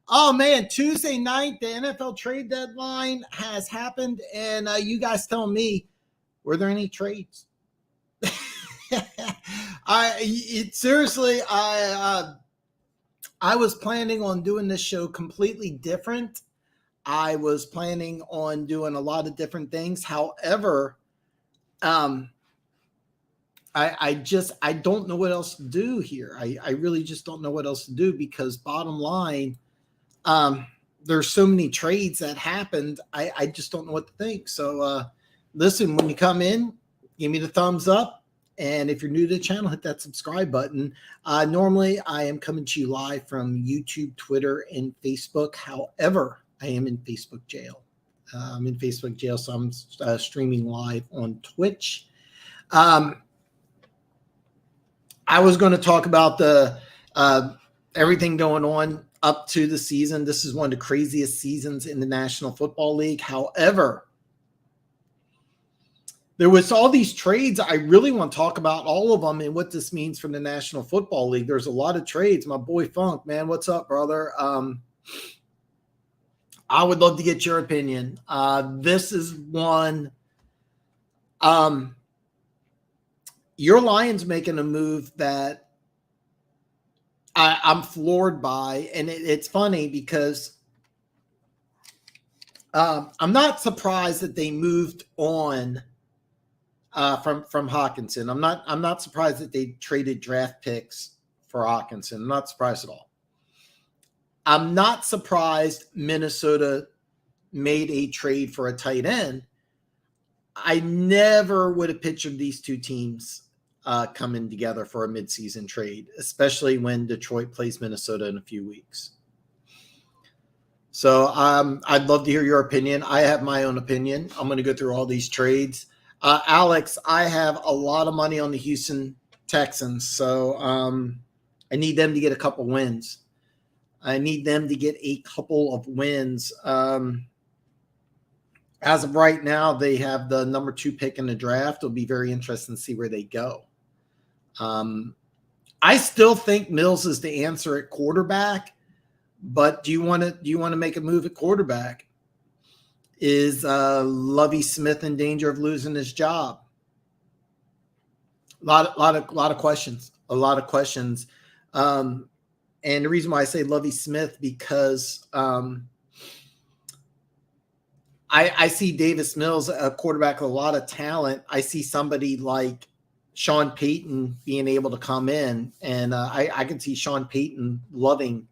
Oh man, Tuesday night, the NFL trade deadline has happened, and you guys tell me, were there any trades? Seriously, I was planning on doing this show completely different. I was planning on doing a lot of different things. However, I don't know what else to do here. I really just don't know what else to do because bottom line, there's so many trades that happened. I just don't know what to think. So listen, when you come in, give me the thumbs up. And if you're new to the channel, hit that subscribe button. Normally, I am coming to you live from YouTube, Twitter, and Facebook. However, I am in Facebook jail. I'm in Facebook jail, so I'm streaming live on Twitch. I was going to talk about the everything going on up to the season. This is one of the craziest seasons in the National Football League. However, there was all these trades. I really want to talk about all of them and what this means for the National Football League. There's a lot of trades. My boy Funk, man, what's up, brother? I would love to get your opinion. This is one. Your Lions making a move that I'm floored by, and it's funny because I'm not surprised that they moved on from Hawkinson. I'm not surprised that they traded draft picks for Hawkinson. I'm not surprised at all. I'm not surprised Minnesota made a trade for a tight end. I never would have pictured these two teams coming together for a midseason trade, especially when Detroit plays Minnesota in a few weeks. So I'd love to hear your opinion. I have my own opinion. I'm going to go through all these trades. Alex, I have a lot of money on the Houston Texans, so I need them to get a couple wins. I need them to get a couple of wins. As of right now, they have the number 2 pick in the draft. It'll be very interesting to see where they go. I still think Mills is the answer at quarterback, but do you want to make a move at quarterback? Is Lovie Smith in danger of losing his job? A lot of questions. A lot of questions. And the reason why I say Lovie Smith because I see Davis Mills, a quarterback with a lot of talent. I see somebody like Sean Payton being able to come in, and I can see Sean Payton loving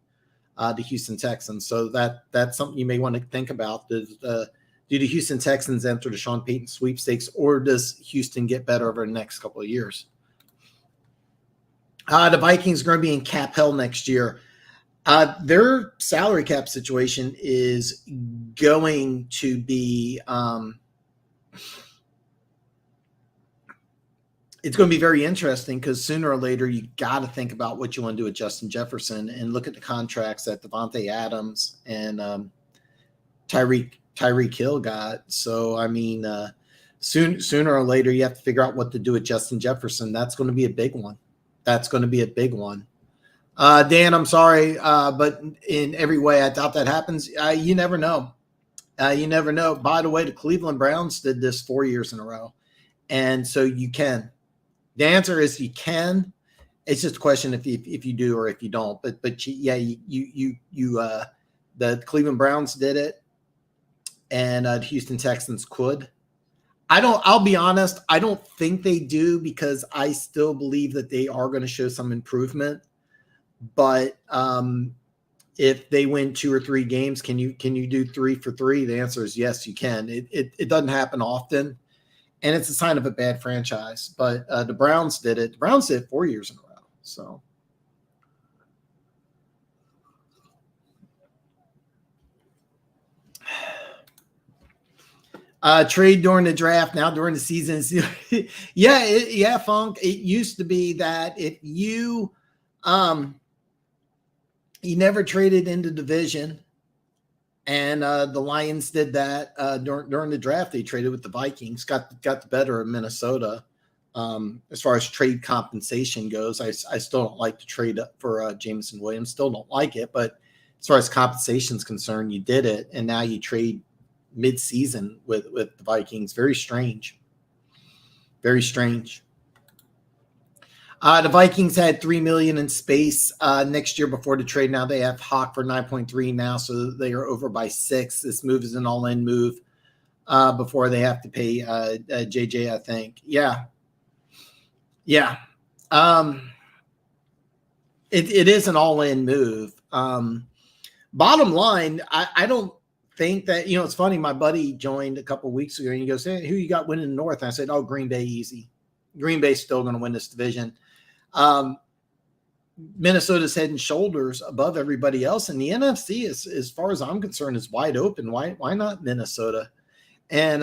the Houston Texans. So that's something you may want to think about. Do the Houston Texans enter the Sean Payton sweepstakes, or does Houston get better over the next couple of years? The Vikings are going to be in cap hell next year. Their salary cap situation is going to be it's going to be very interesting because sooner or later you got to think about what you want to do with Justin Jefferson and look at the contracts that Devontae Adams and Tyreek Hill got. So I mean, sooner or later you have to figure out what to do with Justin Jefferson. That's going to be a big one. That's going to be a big one. Dan, I'm sorry, but in every way, I doubt that happens. You never know. You never know. By the way, the Cleveland Browns did this 4 years in a row, and so you can. The answer is you can. It's just a question if you do or if you don't. But the Cleveland Browns did it, and the Houston Texans could. I'll be honest, I don't think they do because I still believe that they are going to show some improvement. But if they win 2 or 3 games, can you do 3 for 3? The answer is yes, you can. It doesn't happen often, and it's a sign of a bad franchise. But the Browns did it. The Browns did it 4 years in a row. So. Trade during the draft, now during the season. Yeah, Funk. It used to be that if you never traded into division, and the Lions did that during the draft. They traded with the Vikings, got the better of Minnesota. As far as trade compensation goes, I still don't like to trade up for Jameson Williams. Still don't like it, but as far as compensation is concerned, you did it, and now you trade mid-season with the Vikings. Very strange. Very strange. The Vikings had $3 million in space next year before the trade. Now they have Hawk for 9.3 now, so they are over by 6. This move is an all-in move before they have to pay JJ, I think. Yeah. It is an all-in move. Bottom line, I don't think that, it's funny. My buddy joined a couple of weeks ago and he goes, hey, who you got winning the North? And I said, Green Bay, easy. Green Bay's still going to win this division. Minnesota's head and shoulders above everybody else. And the NFC is, as far as I'm concerned, is wide open. Why not Minnesota? And,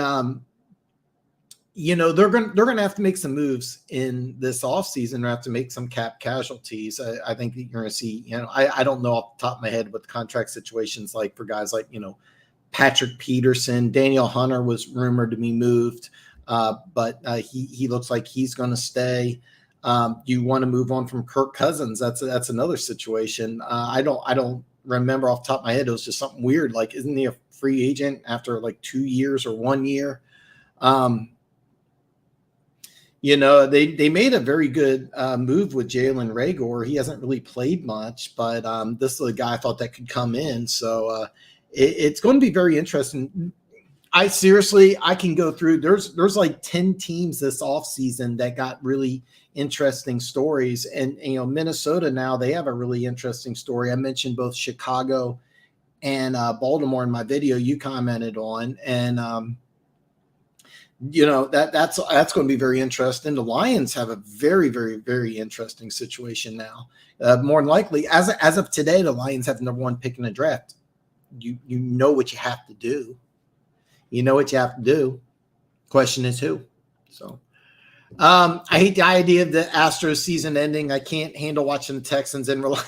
they're going to have to make some moves in this offseason. They have to make some cap casualties. I think that you're going to see, I don't know off the top of my head what the contract situation's like for guys like, Patrick Peterson. Daniel Hunter was rumored to be moved, but he looks like he's going to stay. You want to move on from Kirk Cousins. That's another situation. I don't remember off the top of my head. It was just something weird. Like, isn't he a free agent after like 2 years or 1 year? They made a very good move with Jalen Reagor. He hasn't really played much, but this is a guy I thought that could come in. So it's going to be very interesting. I can go through. There's like 10 teams this offseason that got really interesting stories. And, Minnesota now, they have a really interesting story. I mentioned both Chicago and Baltimore in my video you commented on. And, that's going to be very interesting. The Lions have a very, very, very interesting situation now. More than likely, as of today, the Lions have the number 1 pick in the draft. You know what you have to do. Question is who. So I hate the idea of the Astros season ending. I can't handle watching the Texans and rely.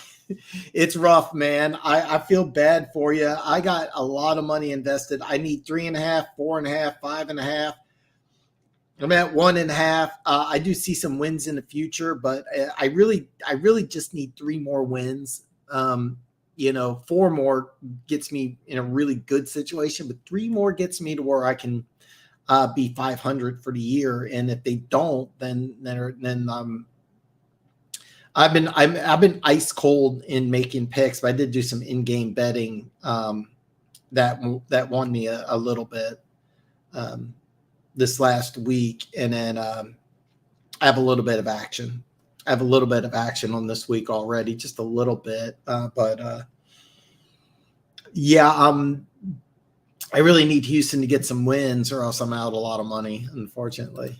It's rough, man. I feel bad for you. I got a lot of money invested. I need 3.5, 4.5, 5.5. I'm at 1.5. I do see some wins in the future, but I really just need 3 more wins. 4 more gets me in a really good situation, but 3 more gets me to where I can be 500 for the year. And if they don't, then I've been ice cold in making picks, but I did do some in-game betting that won me a little bit this last week, and then I have a little bit of action. On this week already, just a little bit, but I really need Houston to get some wins, or else I'm out a lot of money, unfortunately.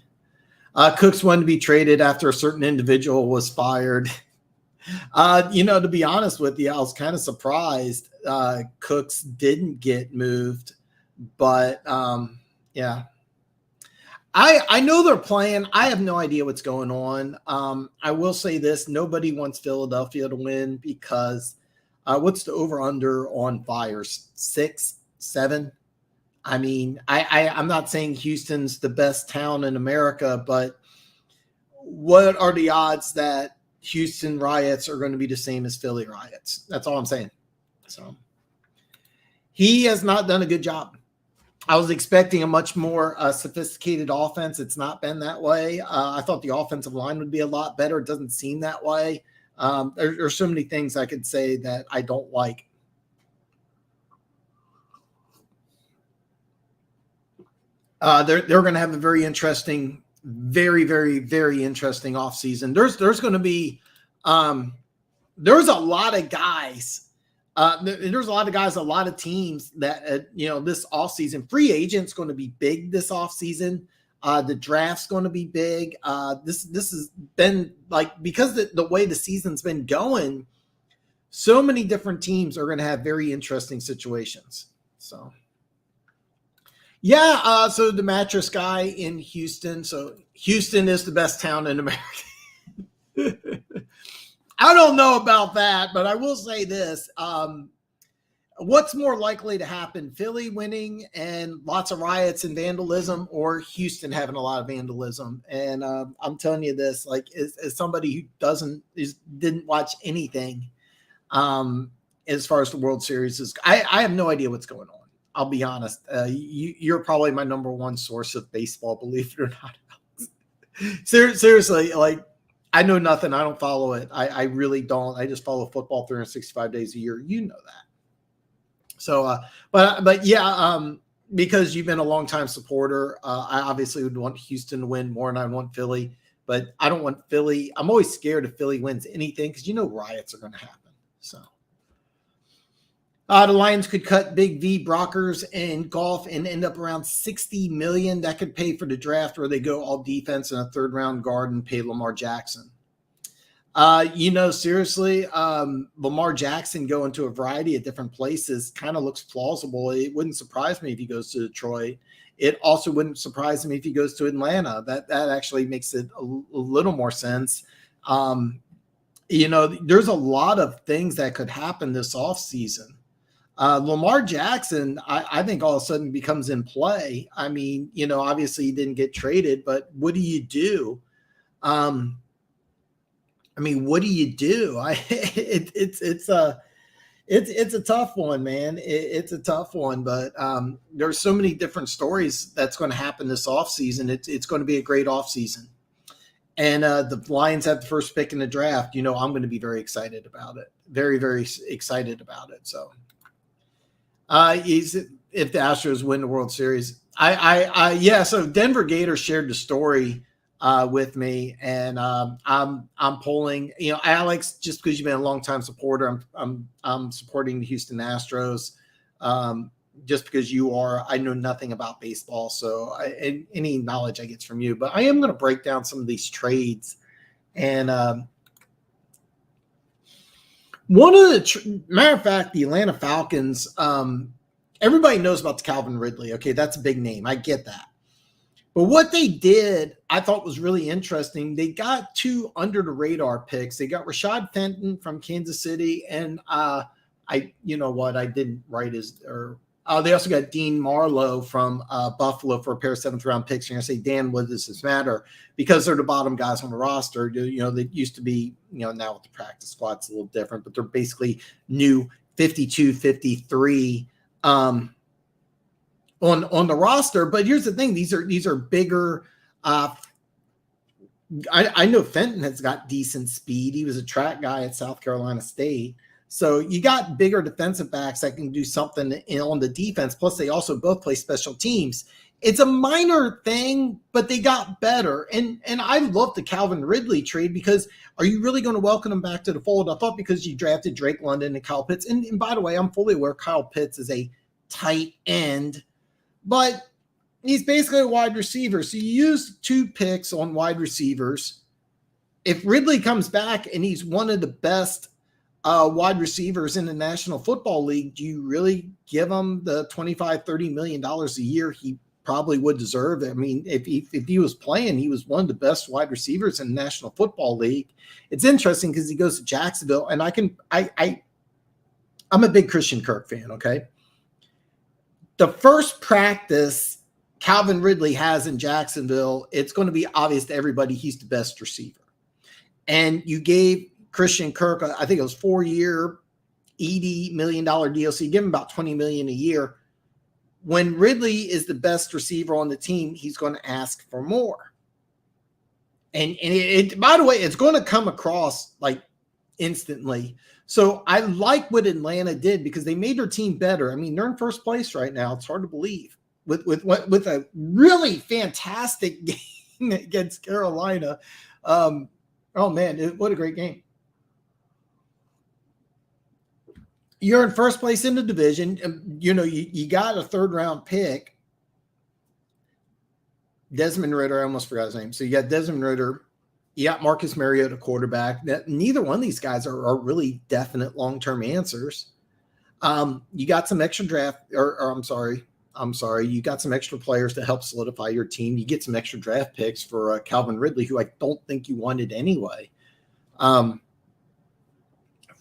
Cooks wanted to be traded after a certain individual was fired. To be honest with you, I was kind of surprised Cooks didn't get moved, but yeah. I know they're playing. I have no idea what's going on. I will say this. Nobody wants Philadelphia to win because what's the over-under on fires? 6, 7? I mean, I'm not saying Houston's the best town in America, but what are the odds that Houston riots are going to be the same as Philly riots? That's all I'm saying. So he has not done a good job. I was expecting a much more sophisticated offense. It's not been that way. I thought the offensive line would be a lot better. It doesn't seem that way. There's so many things I could say that I don't like. They're going to have a very interesting, very, very, very interesting offseason. There's going to be there's a lot of guys. There's a lot of guys, a lot of teams that, this offseason, free agent's going to be big this offseason. The draft's going to be big. This has been like, because the way the season's been going, so many different teams are going to have very interesting situations. So, yeah. So the mattress guy in Houston. So Houston is the best town in America. I don't know about that, but I will say this. What's more likely to happen, Philly winning and lots of riots and vandalism, or Houston having a lot of vandalism? And I'm telling you this, like, as somebody who didn't watch anything, as far as the World Series is. I have no idea what's going on. I'll be honest. You're probably my number one source of baseball, believe it or not. Seriously, like, I know nothing. I don't follow it. I really don't. I just follow football 365 days a year. You know that. So, but yeah, because you've been a longtime supporter, I obviously would want Houston to win more than I want Philly, but I don't want Philly. I'm always scared if Philly wins anything because riots are going to happen. So. The Lions could cut Big V Brockers and golf and end up around $60 million. That could pay for the draft where they go all defense and a third round guard and pay Lamar Jackson. Seriously, Lamar Jackson going to a variety of different places kind of looks plausible. It wouldn't surprise me if he goes to Detroit. It also wouldn't surprise me if he goes to Atlanta. That actually makes it a little more sense. There's a lot of things that could happen this offseason. Lamar Jackson, I think all of a sudden becomes in play. I mean, obviously he didn't get traded, but what do you do? What do you do? It's a tough one, man. It's a tough one, but there's so many different stories that's going to happen this offseason. It's going to be a great offseason. And the Lions have the first pick in the draft. I'm going to be very excited about it. Very, very excited about it. So. If the Astros win the World Series, so Denver Gators shared the story with me, and I'm polling. Alex, just because you've been a longtime supporter, I'm supporting the Houston Astros. Just because you are, I know nothing about baseball, so any knowledge I get from you. But I am going to break down some of these trades, and one of the matter of fact, the Atlanta Falcons, everybody knows about the Calvin Ridley. Okay, that's a big name. I get that. But what they did, I thought was really interesting. They got two under the radar picks. They got Rashad Fenton from Kansas City, and I didn't write they also got Dean Marlowe from Buffalo for a pair of 7th round picks. You're going to say, Dan, what does this matter? Because they're the bottom guys on the roster. They used to be, now with the practice squad, it's a little different, but they're basically new 52, 53 on the roster. But here's the thing. These are bigger. I know Fenton has got decent speed. He was a track guy at South Carolina State. So you got bigger defensive backs that can do something on the defense. Plus, they also both play special teams. It's a minor thing, but they got better. And I love the Calvin Ridley trade because are you really going to welcome him back to the fold? I thought because you drafted Drake London and Kyle Pitts. And by the way, I'm fully aware Kyle Pitts is a tight end, but he's basically a wide receiver. So you use 2 picks on wide receivers. If Ridley comes back and he's one of the best wide receivers in the National Football League, do you really give him the $25-30 million a year he probably would deserve? I mean, if he was playing, he was one of the best wide receivers in the National Football League. It's interesting because he goes to Jacksonville, and I'm a big Christian Kirk fan, okay? The first practice Calvin Ridley has in Jacksonville, it's going to be obvious to everybody he's the best receiver. And you gave Christian Kirk, I think it was 4-year, $80 million deal. So you give him about $20 million a year. When Ridley is the best receiver on the team, he's going to ask for more. And it by the way, it's going to come across like instantly. So I like what Atlanta did because they made their team better. I mean, they're in first place right now. It's hard to believe with a really fantastic game against Carolina. Oh man, what a great game. You're in first place in the division. You got a 3rd round pick. Desmond Ridder, I almost forgot his name. So you got Desmond Ridder. You got Marcus Mariota, quarterback. Neither one of these guys are really definite long-term answers. You got some extra draft, I'm sorry. You got some extra players to help solidify your team. You get some extra draft picks for Calvin Ridley, who I don't think you wanted anyway.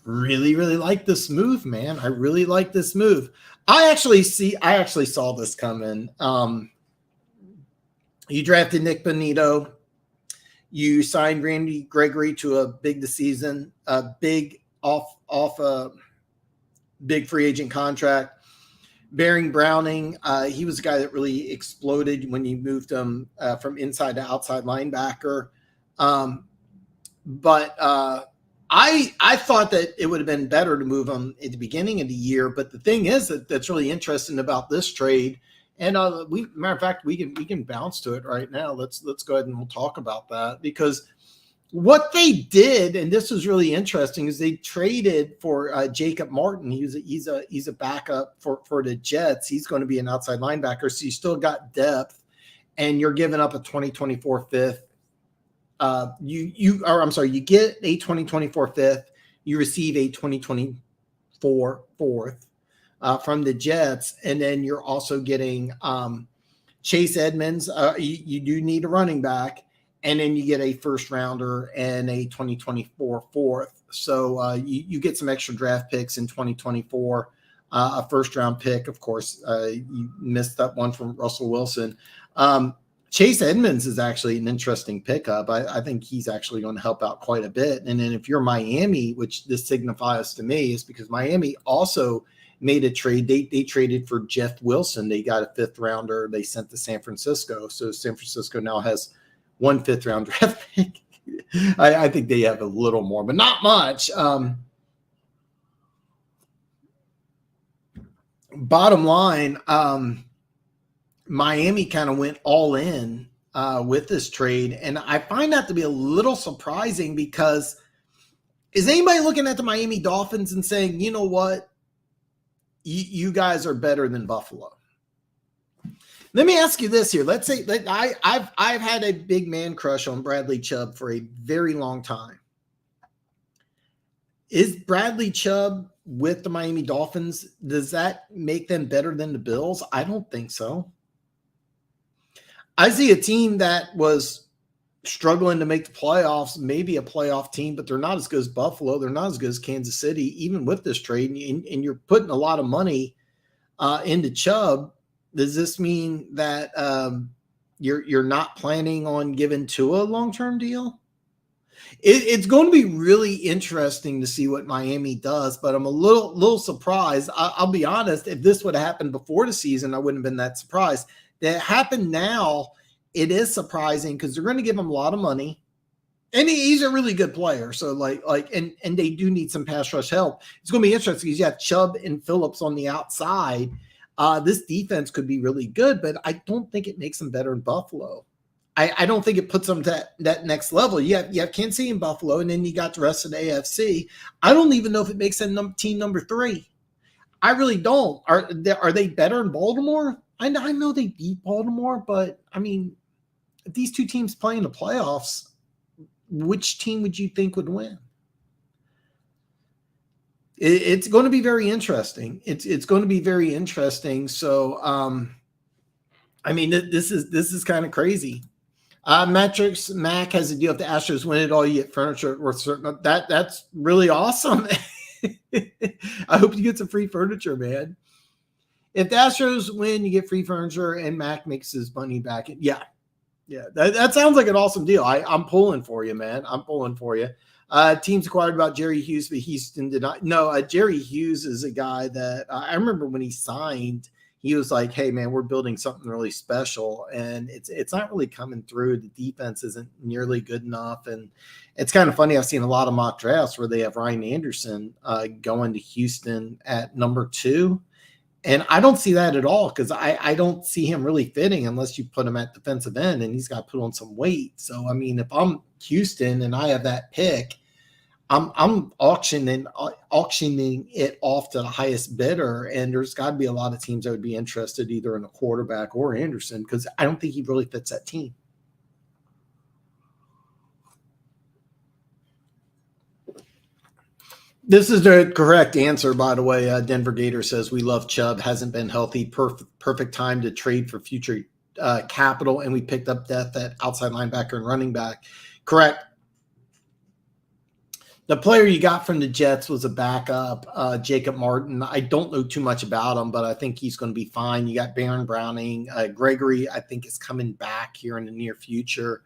Really, really like this move, man. I really like this move. I actually saw this coming. You drafted Nick Bonito. You signed Randy Gregory to a big season, a big off big free agent contract. Baring Browning, he was a guy that really exploded when you moved him from inside to outside linebacker. But I thought that it would have been better to move him at the beginning of the year. But the thing is that's really interesting about this trade. And matter of fact, we can bounce to it right now. Let's go ahead and we'll talk about that, because what they did, and this was really interesting, is they traded for Jacob Martin. He's a backup for the Jets. He's going to be an outside linebacker, so you still got depth, and you're giving up a 2024 fifth. You get a 2024 fifth. You receive a 2024 fourth from the Jets, and then you're also getting Chase Edmonds. You do need a running back. And then you get a first rounder and a 2024 fourth. So you get some extra draft picks in 2024, a first round pick. Of course, you missed that one from Russell Wilson. Chase Edmonds is actually an interesting pickup. I think he's actually going to help out quite a bit. And then if you're Miami, which this signifies to me, is because Miami also made a trade. They traded for Jeff Wilson. They got a fifth rounder. They sent to San Francisco. So San Francisco now has 1 5th round draft pick. I think they have a little more, but not much. Bottom line, Miami kind of went all in with this trade. And I find that to be a little surprising, because is anybody looking at the Miami Dolphins and saying, you know what, you guys are better than Buffalo? Let me ask you this here. Let's say that I've had a big man crush on Bradley Chubb for a very long time. Is Bradley Chubb with the Miami Dolphins, does that make them better than the Bills? I don't think so. I see a team that was struggling to make the playoffs, maybe a playoff team, but they're not as good as Buffalo. They're not as good as Kansas City, even with this trade. And you're putting a lot of money into Chubb. Does this mean that you're not planning on giving Tua a long-term deal? It's going to be really interesting to see what Miami does, but I'm a little surprised. I'll be honest, if this would have happened before the season, I wouldn't have been that surprised. That it happened now, it is surprising, because they're going to give him a lot of money. And he's a really good player. So and they do need some pass rush help. It's going to be interesting because you have Chubb and Phillips on the outside. This defense could be really good, but I don't think it makes them better in Buffalo. I don't think it puts them to that next level. You have Kansas City and Buffalo, and then you got the rest of the AFC. I don't even know if it makes them team number 3. I really don't. Are they better in Baltimore? I know they beat Baltimore, but I mean, if these two teams play in the playoffs, which team would you think would win? It's going to be very interesting. It's going to be very interesting. So, I mean, this is kind of crazy. Metrics Mac has a deal. If the Astros win it all, you get furniture worth certain. That's really awesome. I hope you get some free furniture, man. If the Astros win, you get free furniture, and Mac makes his money back. Yeah. That sounds like an awesome deal. I'm pulling for you, man. I'm pulling for you. Teams acquired about Jerry Hughes, but Houston did not. No, Jerry Hughes is a guy that I remember when he signed, he was like, hey, man, we're building something really special. And it's not really coming through. The defense isn't nearly good enough. And it's kind of funny. I've seen a lot of mock drafts where they have Ryan Anderson going to Houston at number 2. And I don't see that at all, because I don't see him really fitting unless you put him at defensive end, and he's got to put on some weight. So, I mean, if I'm Houston and I have that pick, I'm auctioning it off to the highest bidder, and there's got to be a lot of teams that would be interested either in a quarterback or Anderson, because I don't think he really fits that team. This is the correct answer, by the way. Denver Gator says, we love Chubb, hasn't been healthy, perfect time to trade for future capital, and we picked up depth at outside linebacker and running back. Correct. The player you got from the Jets was a backup, Jacob Martin. I don't know too much about him, but I think he's going to be fine. You got Baron Browning. Gregory, I think, is coming back here in the near future.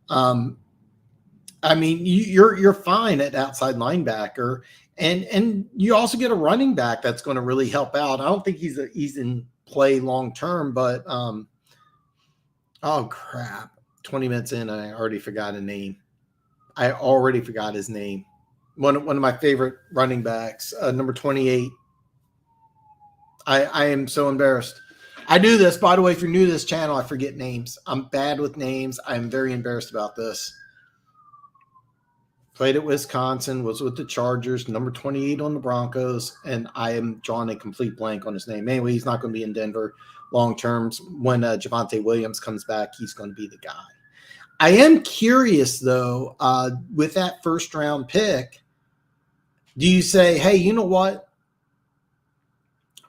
I mean, you're fine at outside linebacker. And you also get a running back that's going to really help out. I don't think he's in play long term, but oh crap. 20 minutes in, I already forgot a name. I already forgot his name. One of my favorite running backs, number 28. I am so embarrassed. I do this, by the way, if you're new to this channel, I forget names. I'm bad with names. I'm very embarrassed about this. Played at Wisconsin, was with the Chargers, number 28 on the Broncos, and I am drawing a complete blank on his name. Anyway, he's not going to be in Denver long term. When Javonte Williams comes back, he's going to be the guy. I am curious, though, with that first-round pick, do you say, hey, you know what?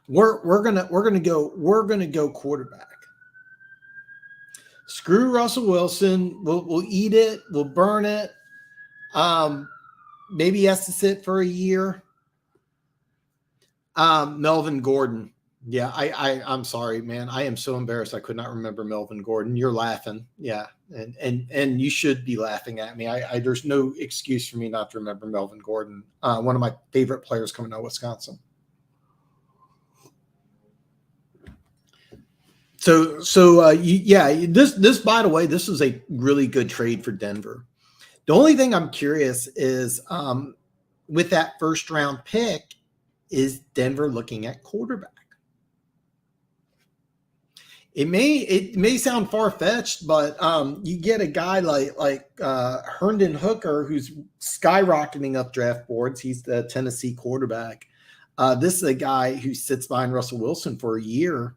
We're gonna go quarterback. Screw Russell Wilson. We'll eat it. We'll burn it. Maybe he has to sit for a year. Melvin Gordon. Yeah, I'm sorry, man. I am so embarrassed. I could not remember Melvin Gordon. You're laughing. Yeah. And you should be laughing at me. There's no excuse for me not to remember Melvin Gordon. One of my favorite players coming out of Wisconsin. So this by the way, this was a really good trade for Denver. The only thing I'm curious is with that first round pick, is Denver looking at quarterback? It may sound far-fetched, but you get a guy like Herndon Hooker, who's skyrocketing up draft boards. He's the Tennessee quarterback. This is a guy who sits behind Russell Wilson for a year,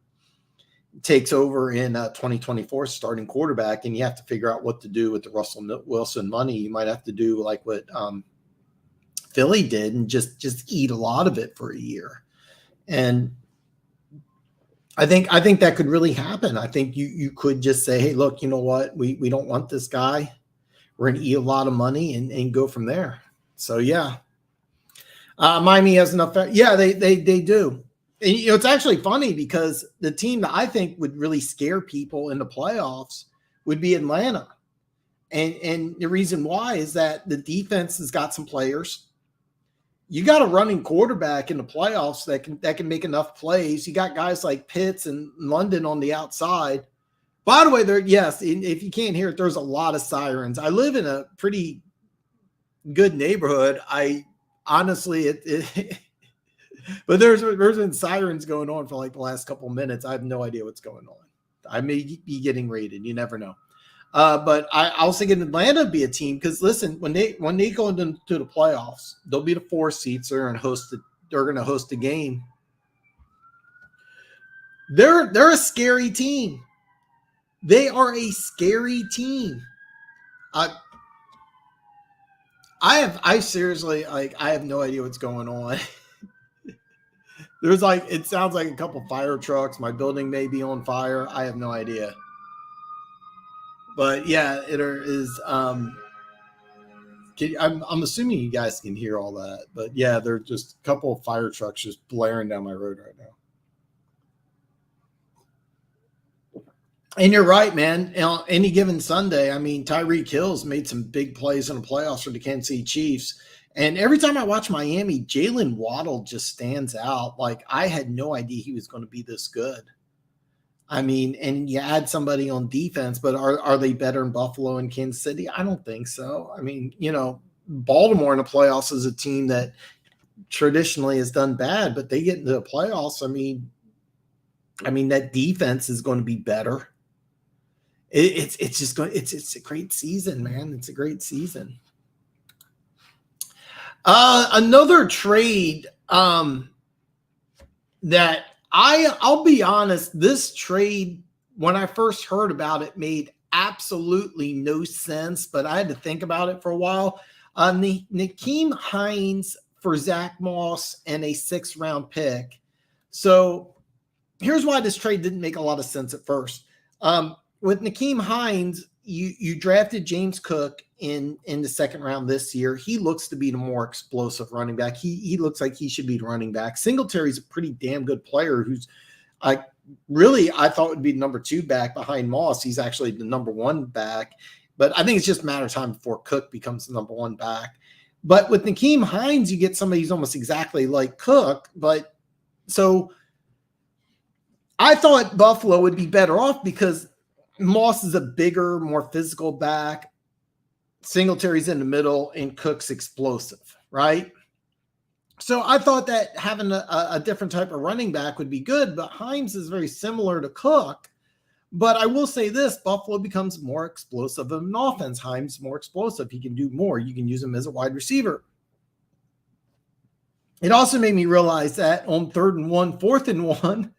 takes over in 2024 starting quarterback, and you have to figure out what to do with the Russell Wilson money. You might have to do like what Philly did and just eat a lot of it for a year. And I think that could really happen. I think you could just say, hey, look, you know what? We don't want this guy. We're going to eat a lot of money and go from there. So, yeah. Miami has enough. Yeah, they do. And, it's actually funny because the team that I think would really scare people in the playoffs would be Atlanta. And the reason why is that the defense has got some players. You got a running quarterback in the playoffs that can make enough plays. You got guys like Pitts and London on the outside. By the way, if you can't hear it, there's a lot of sirens. I live in a pretty good neighborhood. I honestly, but there's been sirens going on for like the last couple of minutes. I have no idea what's going on. I may be getting raided. You never know. But I was thinking Atlanta would be a team because listen, when they go into the playoffs, they'll be the 4 seats. They're going to host a game. They're a scary team. They are a scary team. I seriously I have no idea what's going on. There's it sounds like a couple fire trucks. My building may be on fire. I have no idea. But yeah, it is. I'm assuming you guys can hear all that. But yeah, there are just a couple of fire trucks just blaring down my road right now. And you're right, man. Any given Sunday, I mean, Tyreek Hill's made some big plays in the playoffs for the Kansas City Chiefs. And every time I watch Miami, Jalen Waddle just stands out. Like, I had no idea he was going to be this good. I mean, and you add somebody on defense, but are they better in Buffalo and Kansas City? I don't think so. I mean, Baltimore in the playoffs is a team that traditionally has done bad, but they get into the playoffs. I mean, that defense is going to be better. It's a great season, man. It's a great season. Another trade that I'll be honest, this trade, when I first heard about it, made absolutely no sense, but I had to think about it for a while. Nyheim Hines for Zach Moss and a 6th-round pick. So here's why this trade didn't make a lot of sense at first. With Nyheim Hines, you drafted James Cook in the 2nd round this year. He looks to be the more explosive running back. He looks like he should be the running back. Singletary's a pretty damn good player who's I thought would be the number 2 back behind Moss. He's actually the number 1 back, but I think it's just a matter of time before Cook becomes the number 1 back. But with Nyheim Hines, you get somebody who's almost exactly like Cook. But so I thought Buffalo would be better off because Moss is a bigger, more physical back. Singletary's in the middle, and Cook's explosive, right? So I thought that having a different type of running back would be good, but Hines is very similar to Cook. But I will say this, Buffalo becomes more explosive in an offense. Hines more explosive. He can do more. You can use him as a wide receiver. It also made me realize that on 3rd and 1, 4th and 1,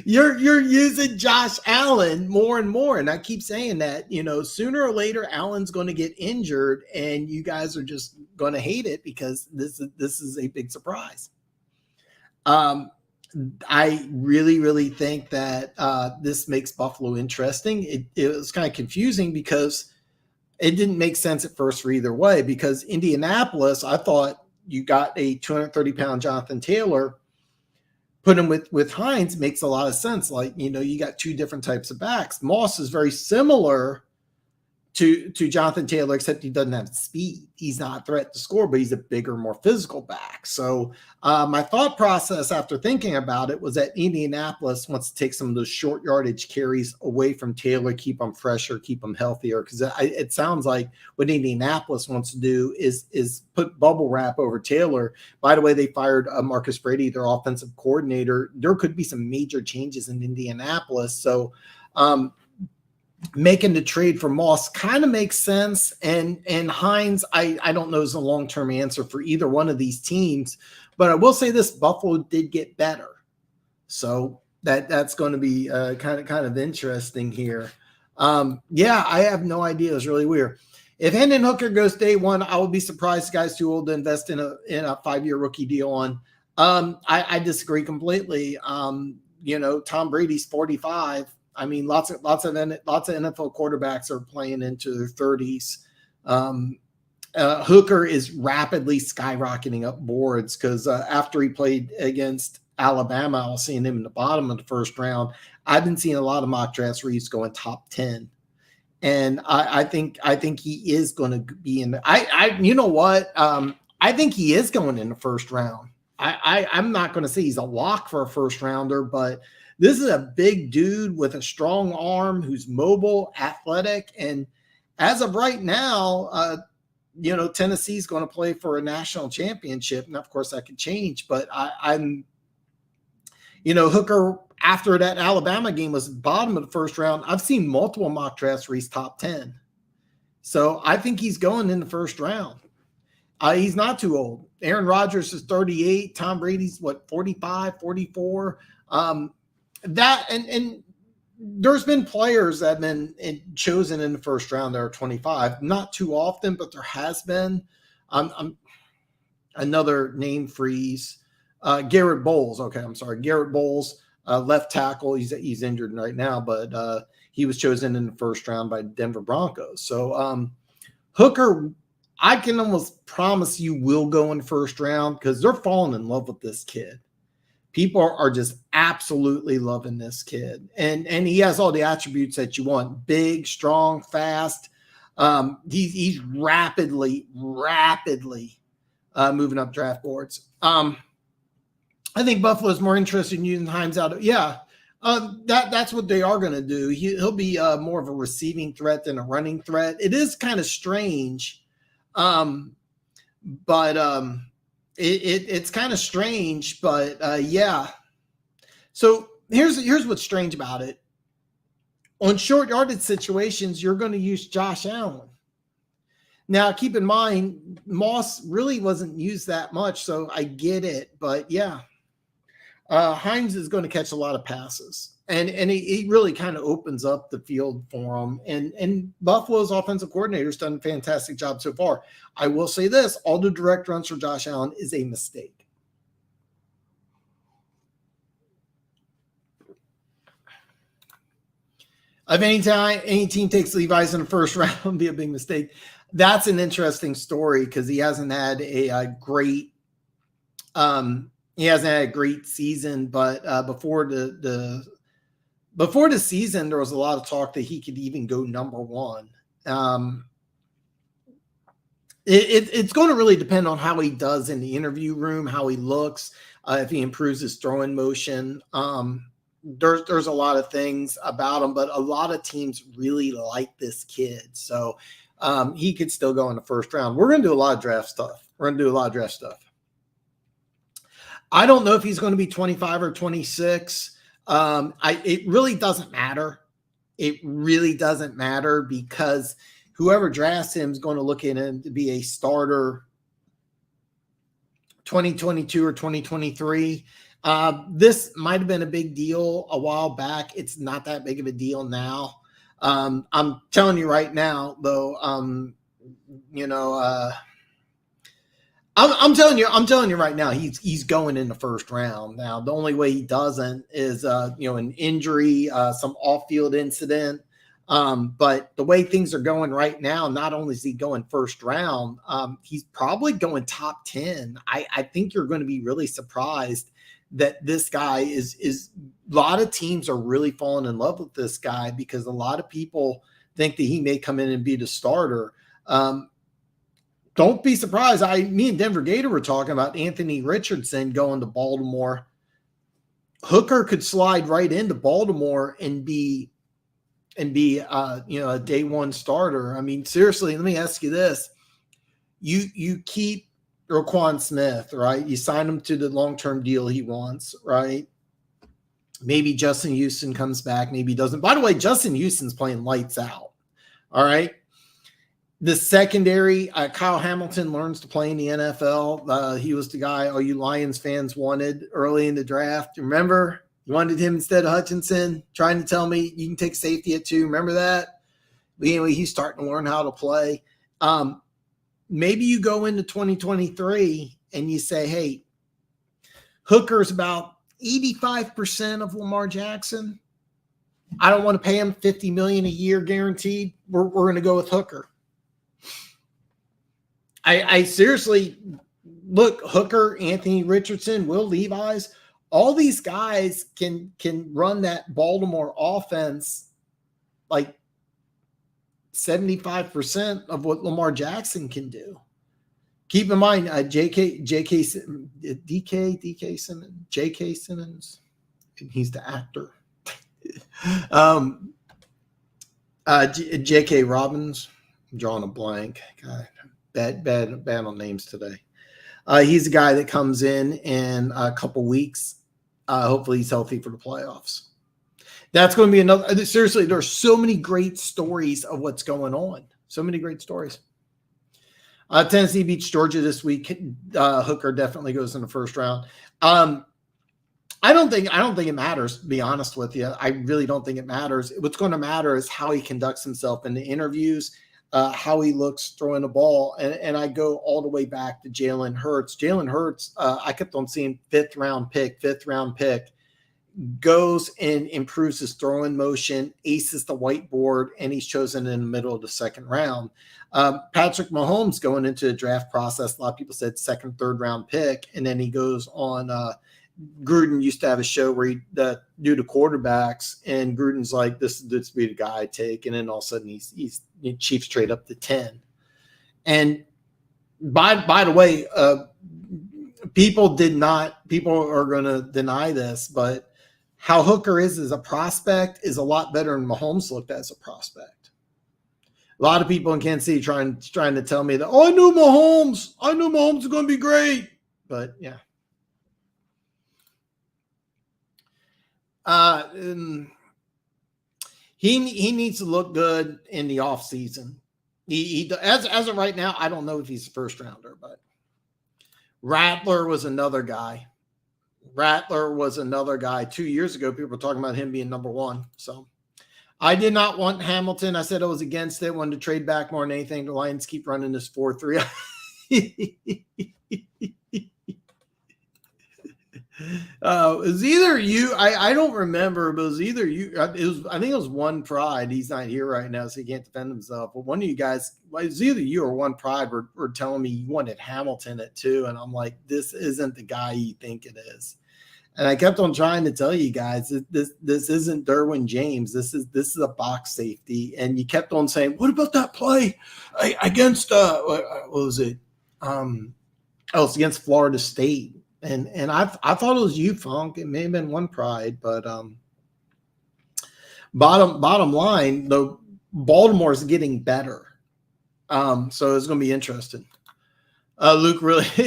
you're using Josh Allen more and more. And I keep saying that, sooner or later, Allen's going to get injured and you guys are just going to hate it because this is a big surprise. I really, really think that this makes Buffalo interesting. It was kind of confusing because it didn't make sense at first for either way, because Indianapolis, I thought you got a 230-pound Jonathan Taylor, put him with Hines makes a lot of sense. Like, you got two different types of backs. Moss is very similar to Jonathan Taylor, except he doesn't have speed. He's not a threat to score, but he's a bigger, more physical back. So my thought process after thinking about it was that Indianapolis wants to take some of those short yardage carries away from Taylor, keep him fresher, keep him healthier. Because it sounds like what Indianapolis wants to do is put bubble wrap over Taylor. By the way, they fired Marcus Brady, their offensive coordinator. There could be some major changes in Indianapolis. So making the trade for Moss kind of makes sense. And Hines, I don't know, is a long-term answer for either one of these teams. But I will say this, Buffalo did get better. So that's going to be kind of interesting here. I have no idea. It's really weird. If Hendon Hooker goes day one, I would be surprised the guy's too old to invest in a 5-year rookie deal on. I disagree completely. Tom Brady's 45. I mean, lots of NFL quarterbacks are playing into their 30s. Hooker is rapidly skyrocketing up boards because after he played against Alabama, I was seeing him in the bottom of the first round. I've been seeing a lot of mock drafts where he's going top 10, and I think he is going to be in. You know what? I think he is going in the first round. I'm not going to say he's a lock for a first rounder, but this is a big dude with a strong arm who's mobile, athletic. And as of right now, Tennessee's going to play for a national championship. And of course that could change, but I'm Hooker after that Alabama game was bottom of the first round. I've seen multiple mock drafts where he's top 10. So I think he's going in the first round. He's not too old. Aaron Rodgers is 38. Tom Brady's 45, 44. And there's been players that have been chosen in the first round that are 25. Not too often, but there has been. Another name freeze. Garrett Bowles. Okay, I'm sorry. Garrett Bowles, left tackle. He's injured right now, but he was chosen in the first round by Denver Broncos. So Hooker, I can almost promise you will go in first round because they're falling in love with this kid. People are just absolutely loving this kid. And he has all the attributes that you want. Big, strong, fast. He's rapidly moving up draft boards. I think Buffalo's more interested in using Hines out of, that's what they are going to do. He'll be more of a receiving threat than a running threat. It is kind of strange. It's kind of strange, but yeah. So here's what's strange about it. On short yardage situations, you're going to use Josh Allen. Now, keep in mind, Moss really wasn't used that much, so I get it. But yeah, Hines is going to catch a lot of passes. And he really kind of opens up the field for him. And Buffalo's offensive coordinator's done a fantastic job so far. I will say this, all the direct runs for Josh Allen is a mistake. If any team takes Levi's in the first round, it'll be a big mistake. That's an interesting story because he hasn't had a great season, but before the season, there was a lot of talk that he could even go number one. It's going to really depend on how he does in the interview room, how he looks, if he improves his throwing motion. There's a lot of things about him, but a lot of teams really like this kid. So he could still go in the first round. We're going to do a lot of draft stuff. I don't know if he's going to be 25 or 26. It really doesn't matter. It really doesn't matter because whoever drafts him is going to look at him to be a starter 2022 or 2023. This might have been a big deal a while back. It's not that big of a deal now. I'm telling you right now, though, I'm telling you right now, he's going in the first round. Now, the only way he doesn't is, an injury, some off-field incident. But the way things are going right now, not only is he going first round, he's probably going top 10. I think you're going to be really surprised that this guy is a lot of teams are really falling in love with this guy because a lot of people think that he may come in and be the starter. Don't be surprised. Me and Denver Gator were talking about Anthony Richardson going to Baltimore. Hooker could slide right into Baltimore and be a day one starter. I mean, seriously, let me ask you this. You keep Roquan Smith, right? You sign him to the long-term deal he wants, right? Maybe Justin Houston comes back, maybe he doesn't. By the way, Justin Houston's playing lights out. All right. The secondary, Kyle Hamilton learns to play in the NFL. He was the guy all you Lions fans wanted early in the draft. Remember? You wanted him instead of Hutchinson, trying to tell me you can take safety at 2. Remember that? But anyway, he's starting to learn how to play. Maybe you go into 2023 and you say, hey, Hooker's about 85% of Lamar Jackson. I don't want to pay him $50 million a year guaranteed. We're going to go with Hooker. I seriously look, Hooker, Anthony Richardson, Will Levis, all these guys can run that Baltimore offense like 75% of what Lamar Jackson can do. Keep in mind, J.K. Simmons, he's the actor. J.K. Robbins, I'm drawing a blank. God, bad on names today. He's a guy that comes in a couple weeks. Hopefully he's healthy for the playoffs. That's going to be another. Seriously, there are so many great stories of what's going on. So many great stories. Tennessee beats Georgia this week. Hooker definitely goes in the first round. I don't think it matters, to be honest with you. I really don't think it matters. What's going to matter is how he conducts himself in the interviews, how he looks throwing the ball. And I go all the way back to Jalen Hurts. Jalen Hurts, I kept on seeing fifth round pick, goes and improves his throwing motion, aces the whiteboard, and he's chosen in the middle of the second round. Patrick Mahomes going into the draft process, a lot of people said second, third round pick, and then he goes on. Gruden used to have a show where he'd do the quarterbacks, and Gruden's like, this would be the guy I take, and then all of a sudden he's Chiefs trade up to 10. And by the way, people are going to deny this, but how Hooker is as a prospect is a lot better than Mahomes looked as a prospect. A lot of people in Kansas City trying to tell me that, I knew Mahomes is going to be great. But yeah. He needs to look good in the offseason. He as of right now, I don't know if he's a first rounder, but Rattler was another guy. 2 years ago. People were talking about him being number 1. So I did not want Hamilton. I said I was against it. Wanted to trade back more than anything. The Lions keep running this 4-3. It was either you. I don't remember, but it was either you. I think it was One Pride. He's not here right now, so he can't defend himself. But one of you guys, it was either you or One Pride were telling me you wanted Hamilton at 2, and I'm like, this isn't the guy you think it is. And I kept on trying to tell you guys this isn't Derwin James. This is a box safety. And you kept on saying, "What about that play against what was it? It's against Florida State." And I thought it was you, Funk. It may have been One Pride, but bottom line, though, Baltimore's getting better. So it's going to be interesting. Luke wanted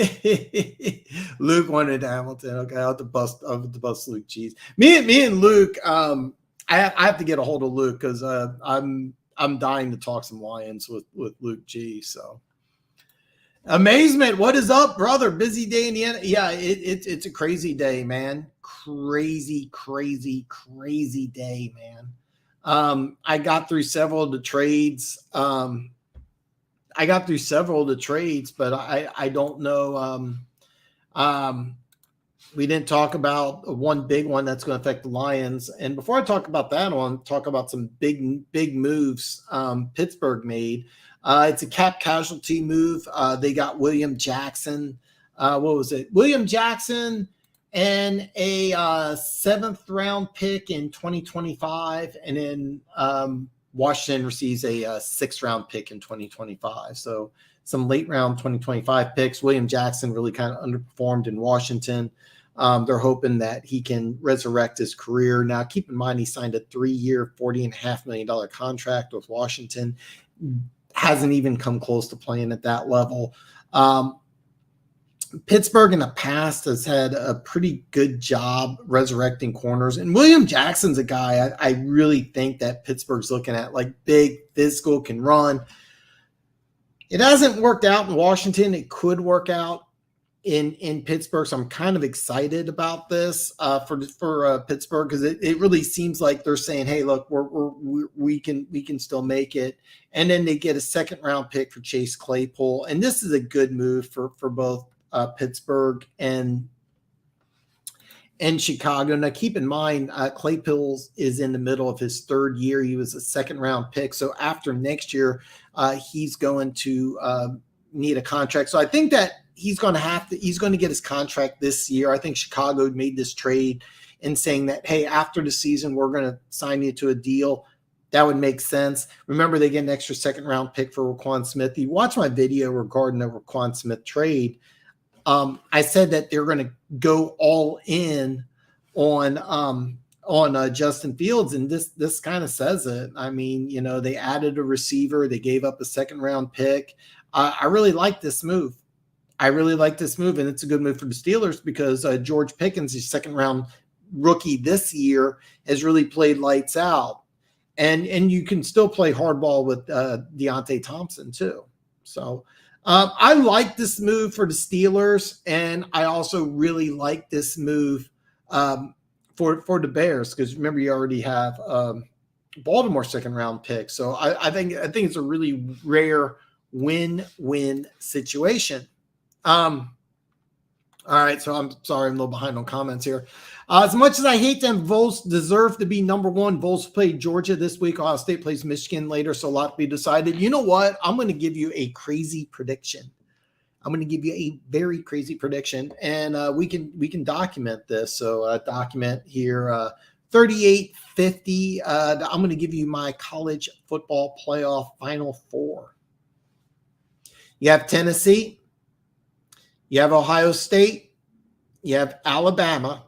Hamilton. Okay, I'll have to bust Luke cheese. Me and Luke. I have to get a hold of Luke because I'm dying to talk some Lions with Luke G. So amazement, what is up, brother? Busy day in the end. Yeah, it's a crazy day, man. Crazy day, man. I got through several of the trades. But I don't know. We didn't talk about one big one that's going to affect the Lions. And before I talk about that, I want to talk about some big moves Pittsburgh made. It's a cap casualty move. They got William Jackson. What was it? William Jackson and a 7th round pick in 2025, and then Washington receives a 6th round pick in 2025. So some late round 2025 picks. William Jackson really kind of underperformed in Washington. They're hoping that he can resurrect his career. Now, keep in mind, he signed a 3-year, $40.5 million contract with Washington. Hasn't even come close to playing at that level. Pittsburgh in the past has had a pretty good job resurrecting corners. And William Jackson's a guy I really think that Pittsburgh's looking at, like big, physical, can run. It hasn't worked out in Washington. It could work out in Pittsburgh. So I'm kind of excited about this for Pittsburgh, because it really seems like they're saying, hey, look, we can still make it. And then they get a 2nd round pick for Chase Claypool. And this is a good move for both Pittsburgh and Chicago. Now, keep in mind, Claypool is in the middle of his 3rd year. He was a 2nd round pick. So after next year, he's going to need a contract. So I think that he's going to get his contract this year. I think Chicago made this trade in saying that, hey, after the season, we're going to sign you to a deal. That would make sense. Remember, they get an extra 2nd round pick for Roquan Smith. You watch my video regarding the Roquan Smith trade. I said that they're going to go all in on Justin Fields, and this kind of says it. I mean, they added a receiver, they gave up a 2nd round pick. I really like this move. And it's a good move for the Steelers because George Pickens, his 2nd round rookie this year, has really played lights out, and you can still play hardball with Deontay Thompson too. So. I like this move for the Steelers, and I also really like this move for the Bears, because remember, you already have Baltimore 2nd round pick. So I think it's a really rare win-win situation. All right, so I'm sorry, I'm a little behind on comments here. As much as I hate them, Vols deserve to be number 1. Vols play Georgia this week. Ohio State plays Michigan later, so a lot to be decided. You know what? I'm going to give you a crazy prediction. I'm going to give you a very crazy prediction, and we can document this. So document here 38-50. I'm going to give you my college football playoff Final 4. You have Tennessee. You have Ohio State. You have Alabama.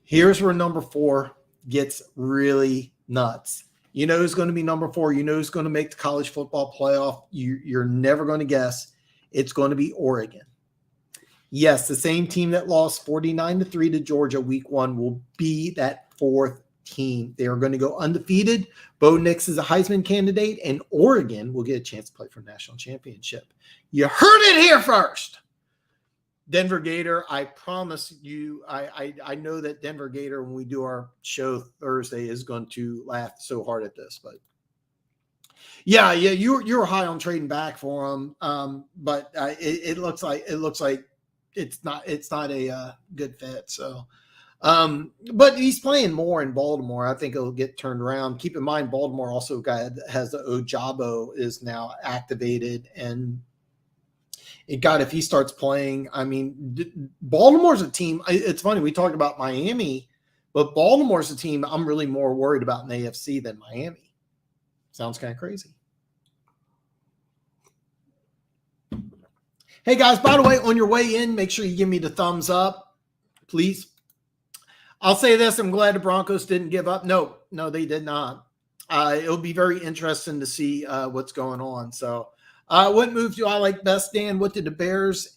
Here's where number 4 gets really nuts. You know who's going to be number 4. You know who's going to make the college football playoff. You're never going to guess. It's going to be Oregon. Yes, the same team that lost 49-3 to Georgia week 1 will be that 4th team. They are going to go undefeated. Bo Nix is a Heisman candidate, and Oregon will get a chance to play for a national championship. You heard it here first. Denver Gator, I promise you, I know that Denver Gator, when we do our show Thursday, is going to laugh so hard at this. But yeah, you were high on trading back for him, but it looks like it's not a good fit. So, but he's playing more in Baltimore. I think it'll get turned around. Keep in mind, Baltimore also has the Ojabo is now activated, and God, if he starts playing, I mean, Baltimore's a team. It's funny, we talked about Miami, but Baltimore's a team I'm really more worried about in the AFC than Miami. Sounds kind of crazy. Hey, guys, by the way, on your way in, make sure you give me the thumbs up, please. I'll say this. I'm glad the Broncos didn't give up. No, they did not. It'll be very interesting to see what's going on. So what move do I like best, Dan? What did the Bears?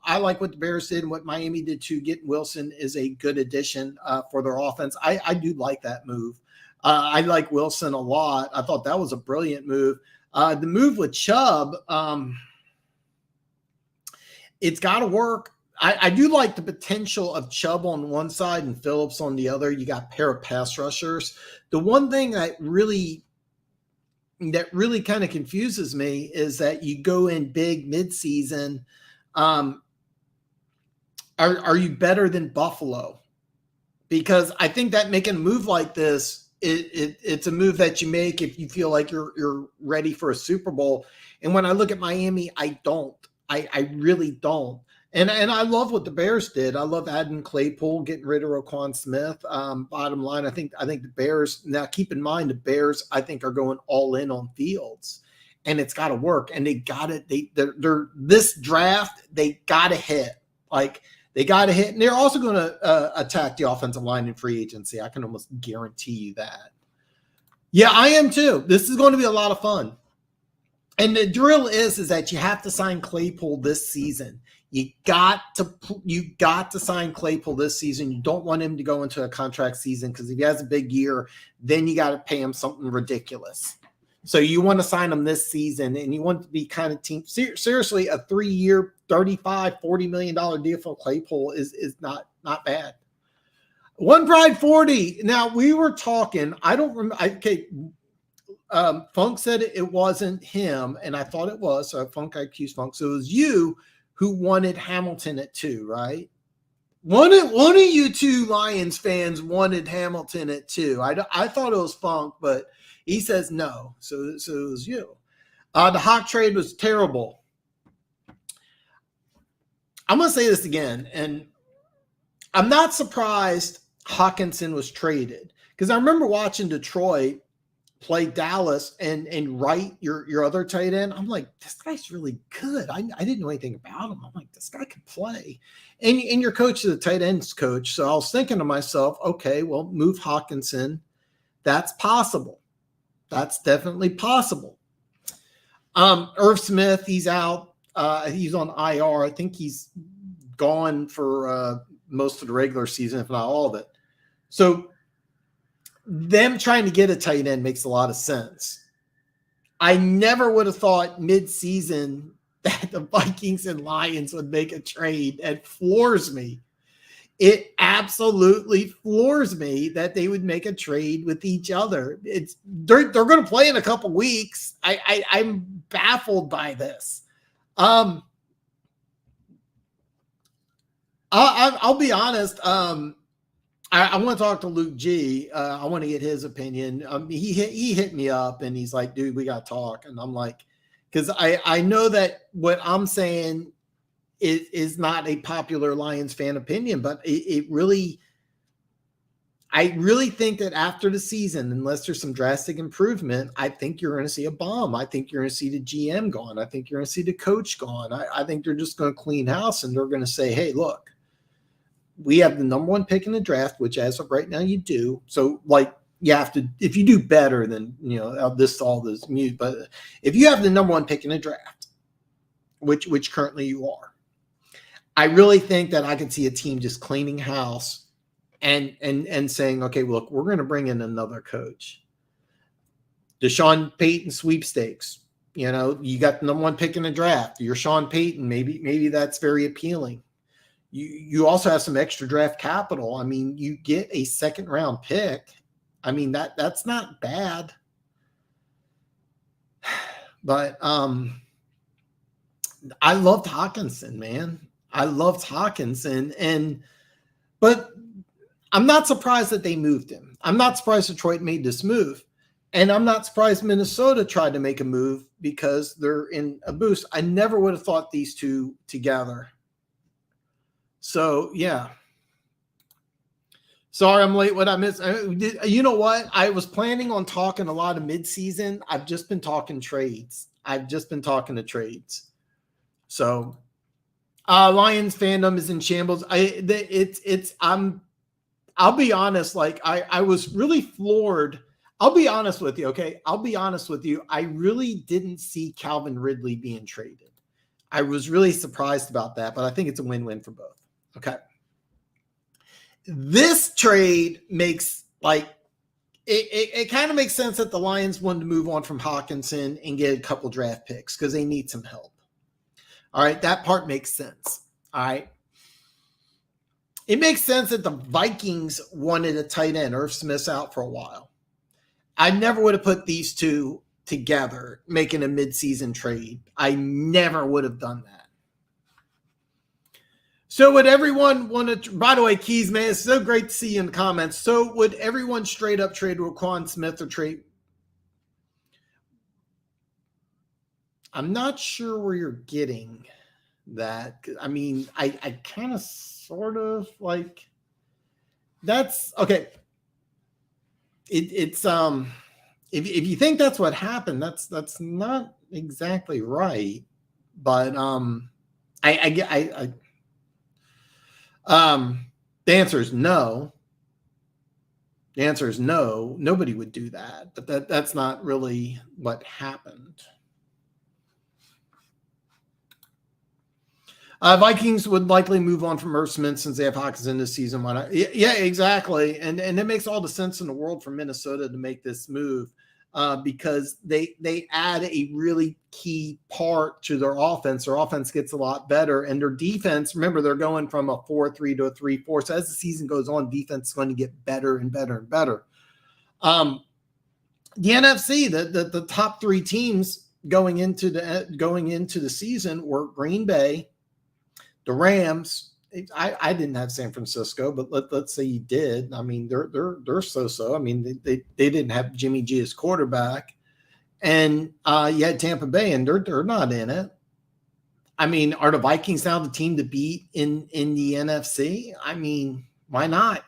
I like what the Bears did and what Miami did too. Getting Wilson is a good addition for their offense. I do like that move. I like Wilson a lot. I thought that was a brilliant move. The move with Chubb, it's got to work. I do like the potential of Chubb on one side and Phillips on the other. You got a pair of pass rushers. The one thing that really kind of confuses me is that you go in big midseason. Are you better than Buffalo? Because I think that making a move like this, it's a move that you make if you feel like you're ready for a Super Bowl. And when I look at Miami, I don't. I really don't. And I love what the Bears did. I love adding Claypool, getting rid of Roquan Smith. Bottom line, I think the Bears, now keep in mind, the Bears, I think, are going all in on Fields. And it's got to work. And they got it. They're this draft, they got to hit. Like, they got to hit. And they're also going to attack the offensive line in free agency. I can almost guarantee you that. Yeah, I am too. This is going to be a lot of fun. And the drill is that you have to sign Claypool this season. You got to sign Claypool this season. You don't want him to go into a contract season because if he has a big year, then you got to pay him something ridiculous. So you want to sign him this season, and you want to be kind of team. Seriously, a 3-year, $35-40 million deal for Claypool is not bad. One Pride 40. Now we were talking. I don't remember. Okay. Funk said it wasn't him, and I thought it was. So I accused Funk. So it was you who wanted Hamilton at 2, right? One of you two Lions fans wanted Hamilton at 2. I thought it was Funk, but he says no. So it was you. The Hawk trade was terrible. I'm going to say this again, and I'm not surprised Hawkinson was traded because I remember watching Detroit play Dallas and Wright, your other tight end. I'm like, this guy's really good. I didn't know anything about him. I'm like, this guy can play. And your coach is a tight ends coach. So I was thinking to myself, okay, well, move Hawkinson. That's possible. That's definitely possible. Irv Smith, he's out. He's on IR. I think he's gone for most of the regular season, if not all of it. So them trying to get a tight end makes a lot of sense. I never would have thought mid-season that the Vikings and Lions would make a trade. It floors me. It absolutely floors me that they would make a trade with each other. They're going to play in a couple weeks. I'm baffled by this. I'll be honest. I want to talk to Luke G. I want to get his opinion. He hit me up and he's like, dude, we got to talk. And I'm like, because I know that what I'm saying is not a popular Lions fan opinion, but I really think that after the season, unless there's some drastic improvement, I think you're going to see a bomb. I think you're going to see the GM gone. I think you're going to see the coach gone. I think they're just going to clean house and they're going to say, hey, look, we have the number 1 pick in the draft, which as of right now you do. So like you have to, if you do better than, all this mute, but if you have the number 1 pick in the draft, which currently you are, I really think that I can see a team just cleaning house and saying, okay, look, we're going to bring in another coach. Deshaun Payton sweepstakes, you got the number 1 pick in the draft. You're Sean Payton. Maybe that's very appealing. You also have some extra draft capital. I mean, you get a 2nd round pick. I mean, that's not bad. But I loved Hawkinson, man. I loved Hawkinson. But I'm not surprised that they moved him. I'm not surprised Detroit made this move And I'm not surprised Minnesota tried to make a move because they're in a boost. I never would have thought these two together. So, yeah. Sorry, I'm late. What I missed? You know what? I was planning on talking a lot of midseason. I've just been talking trades. So, Lions fandom is in shambles. I'll be honest. Like I was really floored. I'll be honest with you. Okay. I'll be honest with you. I really didn't see Calvin Ridley being traded. I was really surprised about that, but I think it's a win-win for both. Okay. This trade makes it kind of makes sense that the Lions wanted to move on from Hawkinson and get a couple draft picks because they need some help. All right. That part makes sense. All right. It makes sense that the Vikings wanted a tight end. Irv Smith's out for a while. I never would have put these two together, making a midseason trade. I never would have done that. So would everyone want to, by the way, Keys, man, it's so great to see you in the comments. So would everyone straight up trade Roquan Smith or trade? I'm not sure where you're getting that. I mean, I kind of sort of like that's okay. It's if you think that's what happened, that's not exactly right. But the answer is no. The answer is no. Nobody would do that, but that's not really what happened. Vikings would likely move on from Irv Smith since they have Hawkinson this season. Why not? Yeah, exactly. And it makes all the sense in the world for Minnesota to make this move because they add a really key part to their offense. Their offense gets a lot better. And their defense, remember, they're going from a 4-3 to a 3-4. So as the season goes on, defense is going to get better and better and better. The NFC, the top three teams going into the season were Green Bay, the Rams. I didn't have San Francisco, but let's say you did. I mean, they're so. I mean, they didn't have Jimmy G as quarterback, and you had Tampa Bay, and they're not in it. I mean, are the Vikings now the team to beat in the NFC? I mean, why not?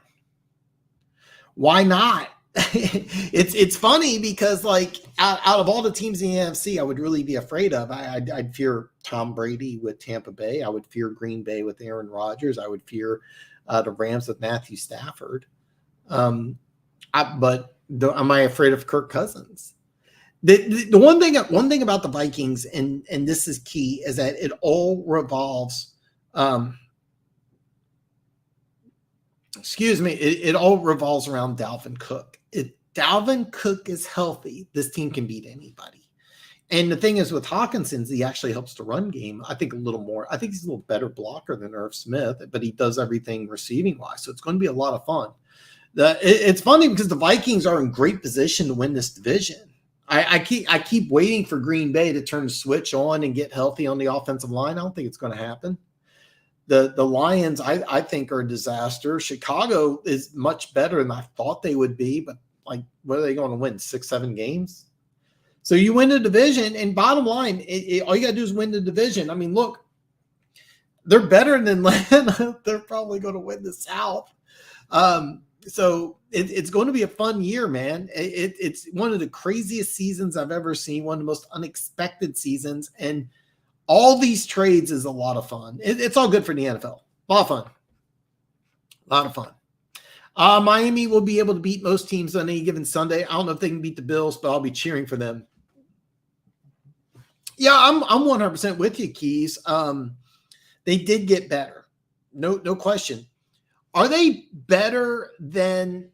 Why not? It's funny because like out of all the teams in the NFC, I would really be afraid of. I'd fear Tom Brady with Tampa Bay. I would fear Green Bay with Aaron Rodgers. I would fear the Rams with Matthew Stafford. Am I afraid of Kirk Cousins? The one thing about the Vikings, and this is key, is that it all revolves. It all revolves around Dalvin Cook. If Dalvin Cook is healthy, this team can beat anybody. And the thing is with Hawkinson, he actually helps the run game, I think, a little more. I think he's a little better blocker than Irv Smith, but he does everything receiving-wise. So it's going to be a lot of fun. It's funny because the Vikings are in great position to win this division. I keep waiting for Green Bay to turn the switch on and get healthy on the offensive line. I don't think it's going to happen. The Lions, I think, are a disaster. Chicago is much better than I thought they would be, but like, what are they going to win? 6-7 games? So you win the division, and bottom line, all you got to do is win the division. I mean, look, they're better than Atlanta. They're probably going to win the South. So it's going to be a fun year, man. It's one of the craziest seasons I've ever seen, one of the most unexpected seasons, and all these trades is a lot of fun. It's all good for the NFL. A lot of fun. Miami will be able to beat most teams on any given Sunday. I don't know if they can beat the Bills, but I'll be cheering for them. Yeah, I'm 100% with you, Keys. They did get better. No question. Are they better than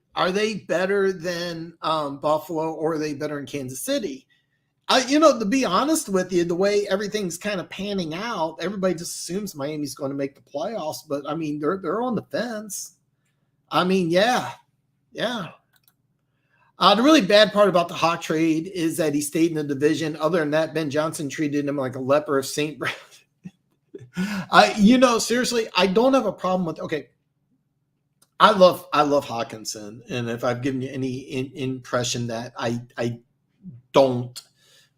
Buffalo, or are they better in Kansas City? To be honest with you, the way everything's kind of panning out, everybody just assumes Miami's going to make the playoffs. But I mean, they're on the fence. I mean, yeah. The really bad part about the Hawk trade is that he stayed in the division. Other than that, Ben Johnson treated him like a leper of St. Brad. Seriously, I don't have a problem with. Okay, I love Hawkinson, and if I've given you any impression that I don't,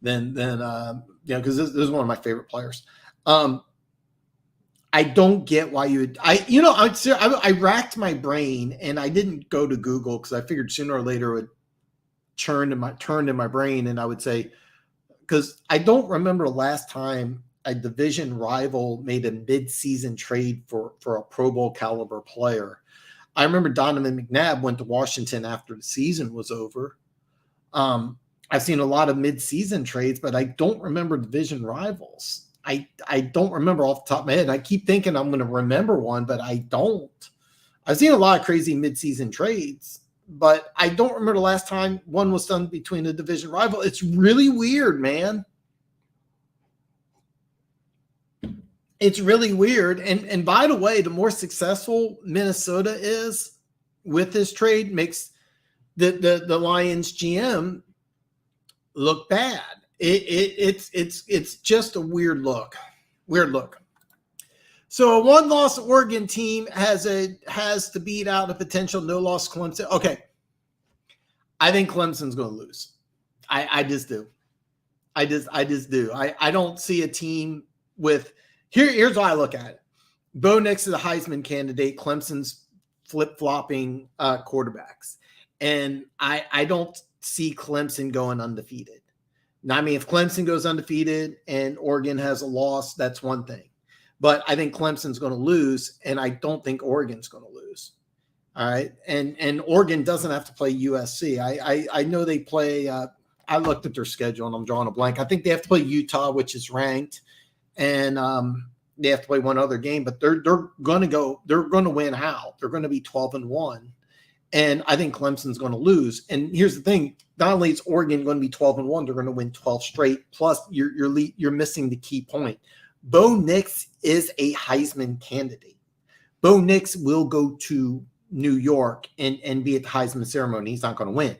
then because this is one of my favorite players. I don't get why you would. I racked my brain and I didn't go to Google because I figured sooner or later it would turn in my brain, and I would say, because I don't remember the last time a division rival made a mid-season trade for a Pro Bowl caliber player. I remember Donovan McNabb went to Washington after the season was over. I've seen a lot of mid-season trades, but I don't remember division rivals. I don't remember off the top of my head. I keep thinking I'm going to remember one, but I don't. I've seen a lot of crazy mid-season trades, but I don't remember the last time one was done between a division rival. It's really weird, man. It's really weird. And by the way, the more successful Minnesota is with this trade makes the Lions GM look bad. It's just a weird look. So a one-loss Oregon team has to beat out a potential no-loss Clemson. Okay. I think Clemson's going to lose. I just do. I just do. I don't see a team with here's how I look at it. Bo Nix is a Heisman candidate. Clemson's flip-flopping quarterbacks. And I don't see Clemson going undefeated. Now, I mean, if Clemson goes undefeated and Oregon has a loss, that's one thing. But I think Clemson's going to lose, and I don't think Oregon's going to lose. All right. And Oregon doesn't have to play USC. I know they play I looked at their schedule and I'm drawing a blank. I think they have to play Utah, which is ranked, and they have to play one other game, but they're going to win out. They're going to be 12-1. And I think Clemson's going to lose. And here's the thing. Not only is Oregon going to be 12-1, they're going to win 12 straight. Plus, you're missing the key point. Bo Nix is a Heisman candidate. Bo Nix will go to New York and be at the Heisman ceremony. He's not going to win.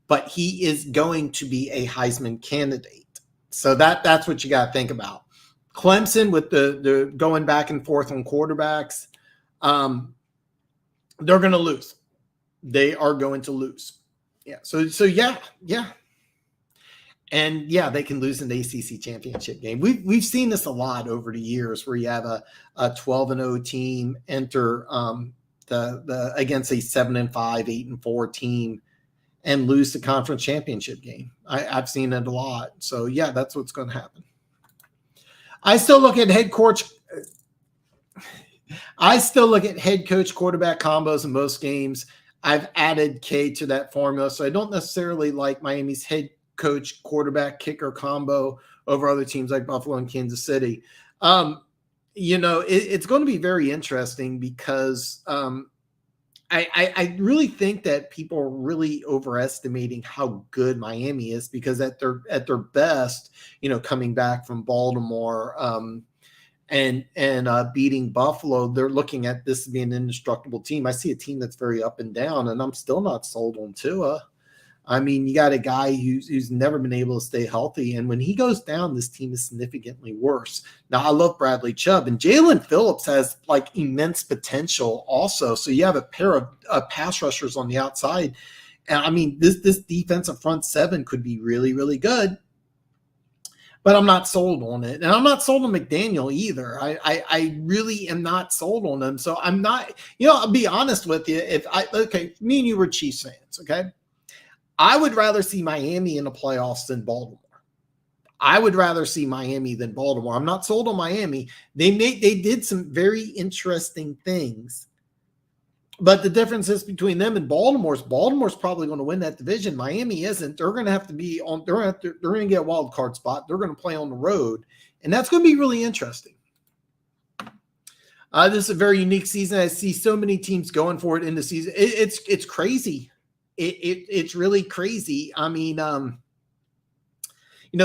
But he is going to be a Heisman candidate. So that's what you got to think about. Clemson with the going back and forth on quarterbacks, they're going to lose. They are going to lose. Yeah. So yeah. And yeah, they can lose in the ACC championship game. We've seen this a lot over the years where you have a 12-0 team enter the against a 7-5, 8-4 team and lose the conference championship game. I've seen it a lot. So yeah, that's what's going to happen. I still look at head coach quarterback combos in most games. I've added K to that formula, so I don't necessarily like Miami's head coach quarterback kicker combo over other teams like Buffalo and Kansas City. It's going to be very interesting because I really think that people are really overestimating how good Miami is, because at their best, coming back from Baltimore and beating Buffalo, they're looking at this as being an indestructible team. I see a team that's very up and down, and I'm still not sold on Tua. I mean, you got a guy who's never been able to stay healthy, and when he goes down, this team is significantly worse. Now, I love Bradley Chubb, and Jalen Phillips has immense potential also. So you have a pair of pass rushers on the outside, and I mean, this defensive front seven could be really, really good. But I'm not sold on it. And I'm not sold on McDaniel either. I really am not sold on him. So I'm not, I'll be honest with you. Me and you were Chiefs fans, okay? I would rather see Miami in the playoffs than Baltimore. I would rather see Miami than Baltimore. I'm not sold on Miami. They did some very interesting things. But the difference is between them and Baltimore's probably going to win that division. Miami isn't. They're going to have to be on. They're going to get a wild card spot. They're going to play on the road, and that's going to be really interesting. This is a very unique season. I see so many teams going for it in the season. It's crazy. It's really crazy. I mean,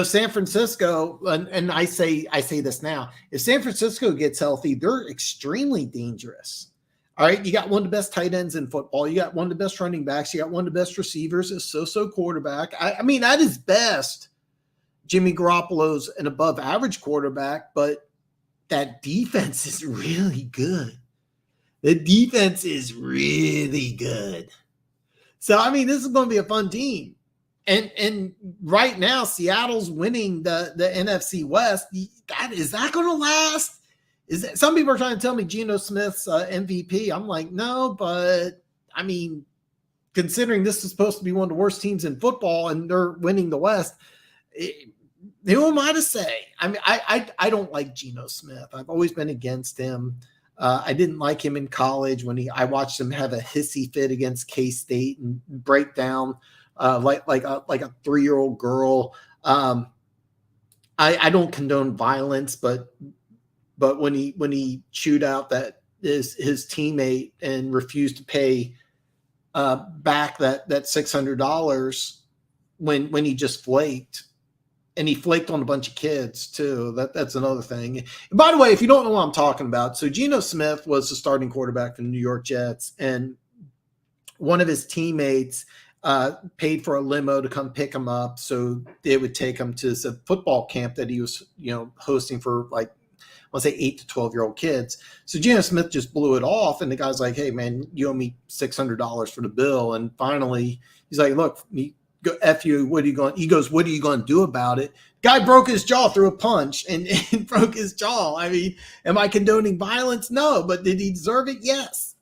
San Francisco, and I say this now. If San Francisco gets healthy, they're extremely dangerous. All right, you got one of the best tight ends in football. You got one of the best running backs. You got one of the best receivers, a so-so quarterback. I mean, at his best, Jimmy Garoppolo's an above-average quarterback, but that defense is really good. The defense is really good. So, I mean, this is going to be a fun team. And right now, Seattle's winning the NFC West. Is that going to last? Some people are trying to tell me Geno Smith's MVP. I'm like, no, but I mean, considering this is supposed to be one of the worst teams in football and they're winning the West, who am I to say? I mean, I don't like Geno Smith. I've always been against him. I didn't like him in college when I watched him have a hissy fit against K-State and break down like a 3-year-old girl. I don't condone violence, but when he chewed out that his teammate and refused to pay back that $600 when he just flaked. And he flaked on a bunch of kids too. That's another thing. And by the way, if you don't know what I'm talking about, so Geno Smith was the starting quarterback for the New York Jets, and one of his teammates paid for a limo to come pick him up, so they would take him to a football camp that he was, hosting for like, let's say 8 to 12-year-old kids. So Geno Smith just blew it off, and the guy's like, "Hey man, you owe me $600 for the bill." And finally, he's like, "Look, go F you, what are you going?" He goes, "What are you going to do about it?" Guy broke his jaw through a punch and broke his jaw. I mean, am I condoning violence? No, but did he deserve it? Yes.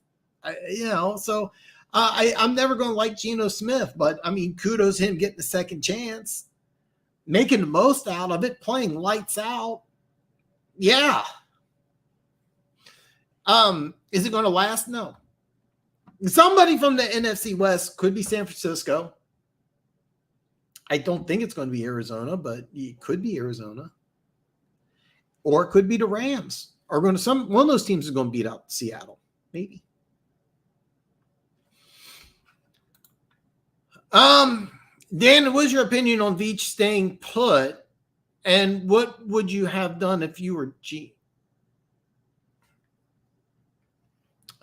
So I'm never going to like Geno Smith, but I mean, kudos him getting the second chance, making the most out of it, playing lights out. Yeah. Is it going to last? No. Somebody from the NFC West could be San Francisco. I don't think it's going to be Arizona, but it could be Arizona. Or it could be the Rams. Or one of those teams is going to beat out Seattle. Maybe. Dan, what's your opinion on Veach staying put? And what would you have done if you were G?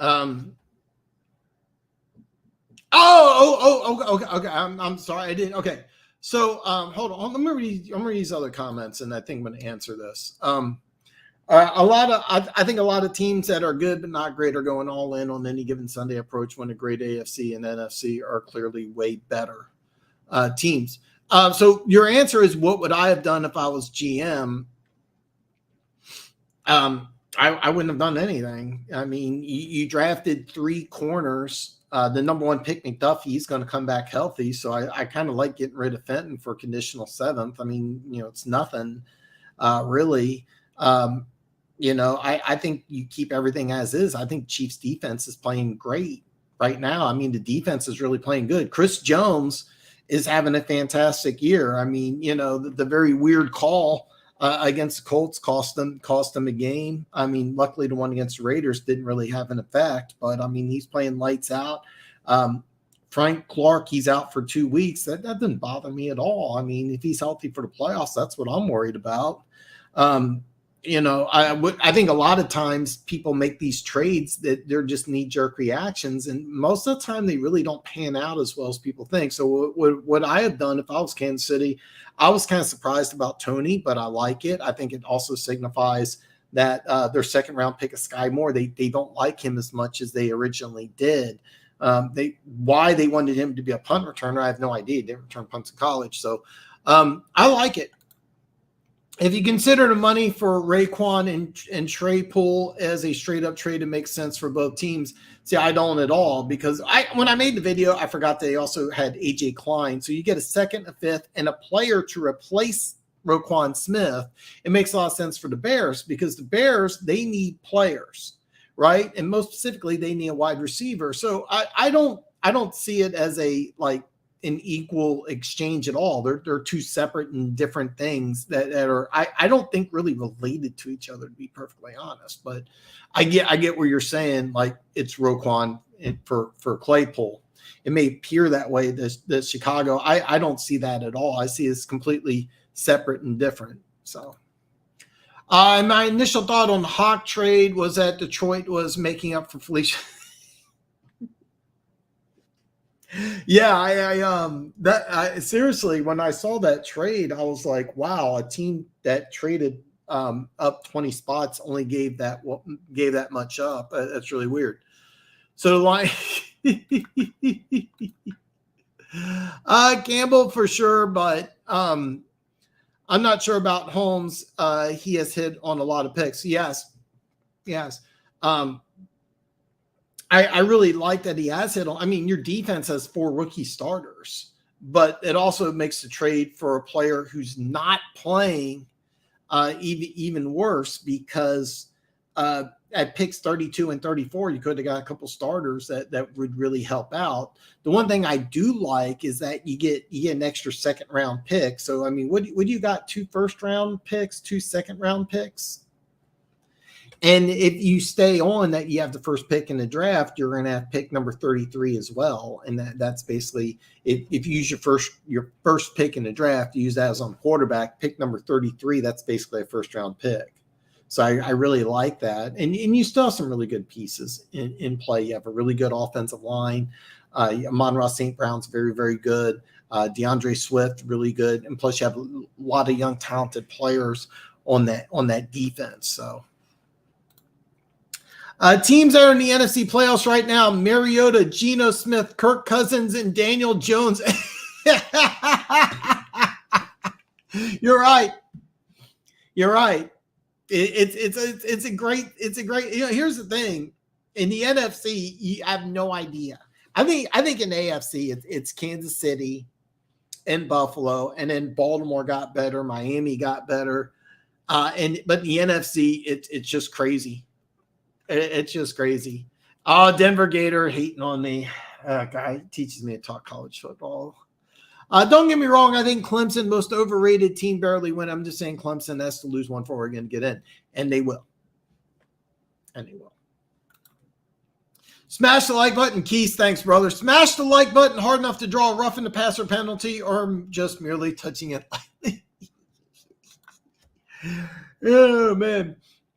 Okay. I'm sorry, I didn't. Okay. So hold on. Let me read these other comments, and I think I'm going to answer this. I think a lot of teams that are good but not great are going all in on any given Sunday approach when a great AFC and NFC are clearly way better teams. So your answer is, what would I have done if I was GM? I wouldn't have done anything. I mean, you drafted 3 corners. The number 1 pick, McDuffie, he's going to come back healthy. So I kind of like getting rid of Fenton for conditional 7th. I mean, it's nothing really. I think you keep everything as is. I think Chiefs defense is playing great right now. I mean, the defense is really playing good. Chris Jones is having a fantastic year. I mean, the very weird call against the Colts cost them a game. I mean, luckily the one against the Raiders didn't really have an effect, but I mean, he's playing lights out. Frank Clark, he's out for 2 weeks. That doesn't bother me at all. I mean, if he's healthy for the playoffs, that's what I'm worried about. I think a lot of times people make these trades that they're just knee-jerk reactions, and most of the time they really don't pan out as well as people think. So what I have done if I was Kansas City, I was kind of surprised about Tony, but I like it. I think it also signifies that their second-round pick of Sky Moore, they don't like him as much as they originally did. Why they wanted him to be a punt returner, I have no idea. He didn't return punts in college. So I like it. If you consider the money for Raekwon and Trey Poole as a straight-up trade, it makes sense for both teams. See, I don't at all, because when I made the video, I forgot they also had A.J. Klein. So you get a 2nd, a 5th, and a player to replace Roquan Smith. It makes a lot of sense for the Bears, because the Bears, they need players, right? And most specifically, they need a wide receiver. So I don't see it as an equal exchange at all. They're 2 separate and different things that are, I don't think, really related to each other, to be perfectly honest. But I get where you're saying, like, it's Roquan for Claypool. It may appear that way, the Chicago. I don't see that at all. I see it's completely separate and different. So my initial thought on the Hawk trade was that Detroit was making up for Felicia. Yeah, seriously, when I saw that trade, I was like, wow, a team that traded up 20 spots, only gave that much up. That's really weird. So the line, Campbell for sure, but I'm not sure about Holmes. He has hit on a lot of picks. Yes. I really like that he has hit on. I mean, your defense has 4 rookie starters, but it also makes the trade for a player who's not playing even worse, because at picks 32 and 34, you could have got a couple starters that would really help out. The one thing I do like is that you get an extra second round pick. So, I mean, what you got? 2 first round picks, 2 second round picks. And if you stay on that, you have the first pick in the draft, you're going to have pick number 33 as well. And that's basically, if you use your first pick in the draft, you use that as on quarterback, pick number 33, that's basically a first round pick. So I really like that. And you still have some really good pieces in play. You have a really good offensive line. Amon-Ra St. Brown's very, very good. DeAndre Swift, really good. And plus you have a lot of young, talented players on that defense. So teams that are in the NFC playoffs right now: Mariota, Geno Smith, Kirk Cousins, and Daniel Jones. You're right. It's a great. Here's the thing: in the NFC, you have no idea. I think in the AFC, it's Kansas City and Buffalo, and then Baltimore got better, Miami got better, but in the NFC, it's just crazy. It's just crazy. Oh, Denver Gator hating on me. Guy teaches me to talk college football. Don't get me wrong. I think Clemson, most overrated team, barely win. I'm just saying Clemson has to lose one for Oregon to get in, and they will. Smash the like button, Keith. Thanks, brother. Smash the like button hard enough to draw a roughing the passer penalty, or just merely touching it lightly. Oh, man.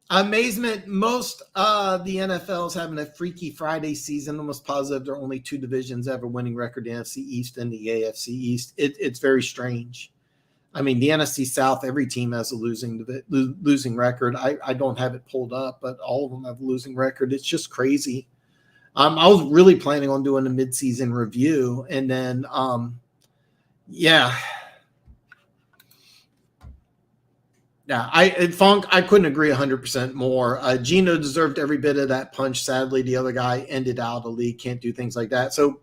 Amazement. Most of the NFL is having a Freaky Friday season. Almost positive there are only 2 divisions ever winning record: the NFC East and the AFC East. It's very strange. I mean, the NFC South, every team has a losing record. I don't have it pulled up, but all of them have a losing record. It's just crazy. I was really planning on doing a midseason review, and then I couldn't agree 100% more. Geno deserved every bit of that punch. Sadly, the other guy ended out of the league. Can't do things like that. So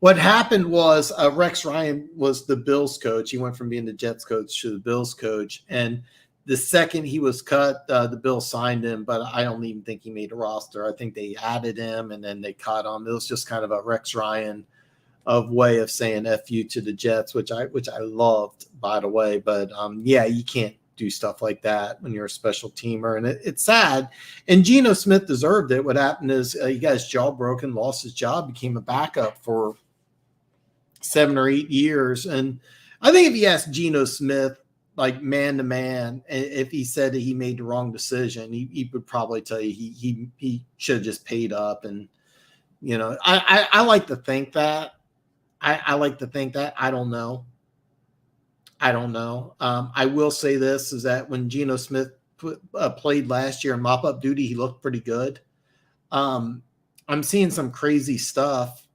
what happened was Rex Ryan was the Bills coach. He went from being the Jets coach to the Bills coach. And the second he was cut, the Bills signed him, but I don't even think he made a roster. I think they added him and then they cut him. It was just kind of a Rex Ryan way of saying F you to the Jets, which I loved, by the way. But you can't do stuff like that when you're a special teamer, and it's sad. And Geno Smith deserved it. What happened is he got his jaw broken, lost his job, became a backup for 7 or 8 years. And I think if you ask Geno Smith, like man to man, if he said that he made the wrong decision, he would probably tell you he should have just paid up. And I like to think that. I like to think that. I don't know. I will say this, is that when Geno Smith played last year in mop-up duty, he looked pretty good. I'm seeing some crazy stuff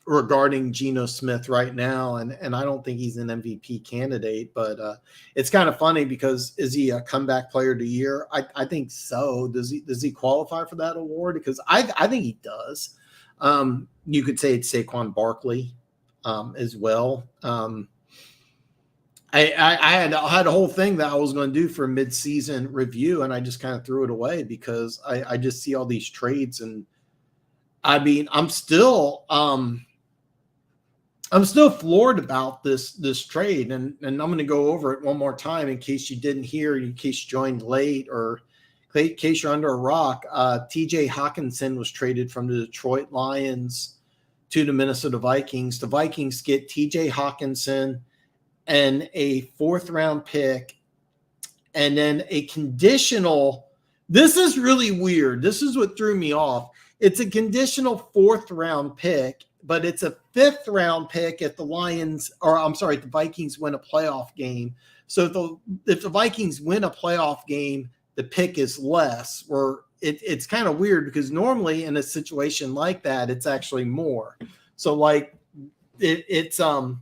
regarding Geno Smith right now, and I don't think he's an MVP candidate, but it's kind of funny because is he a comeback player of the year? I think so. Does he qualify for that award? Because I think he does. You could say it's Saquon Barkley as well. I had a whole thing that I was going to do for a mid-season review, and I just kind of threw it away because I just see all these trades, and I mean, I'm still floored about this trade, and I'm going to go over it one more time in case you didn't hear, in case you joined late, or in case you're under a rock. TJ Hawkinson was traded from the Detroit Lions to the Minnesota Vikings. The Vikings get TJ Hawkinson and a 4th-round pick, and then a conditional. This is really weird. This is what threw me off. It's a conditional 4th-round pick but it's a 5th round pick if the Vikings win a playoff game. So if the Vikings win a playoff game, the pick is less. Where it's kind of weird because normally in a situation like that, it's actually more. So like it's a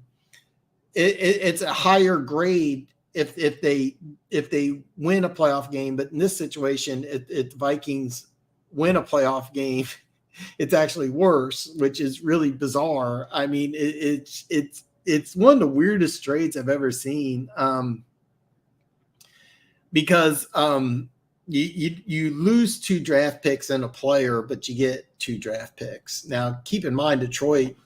higher grade if they win a playoff game, but in this situation, if the Vikings win a playoff game, it's actually worse, which is really bizarre. I mean, it's one of the weirdest trades I've ever seen. Because you lose 2 draft picks and a player, but you get 2 draft picks. Now, keep in mind, Detroit,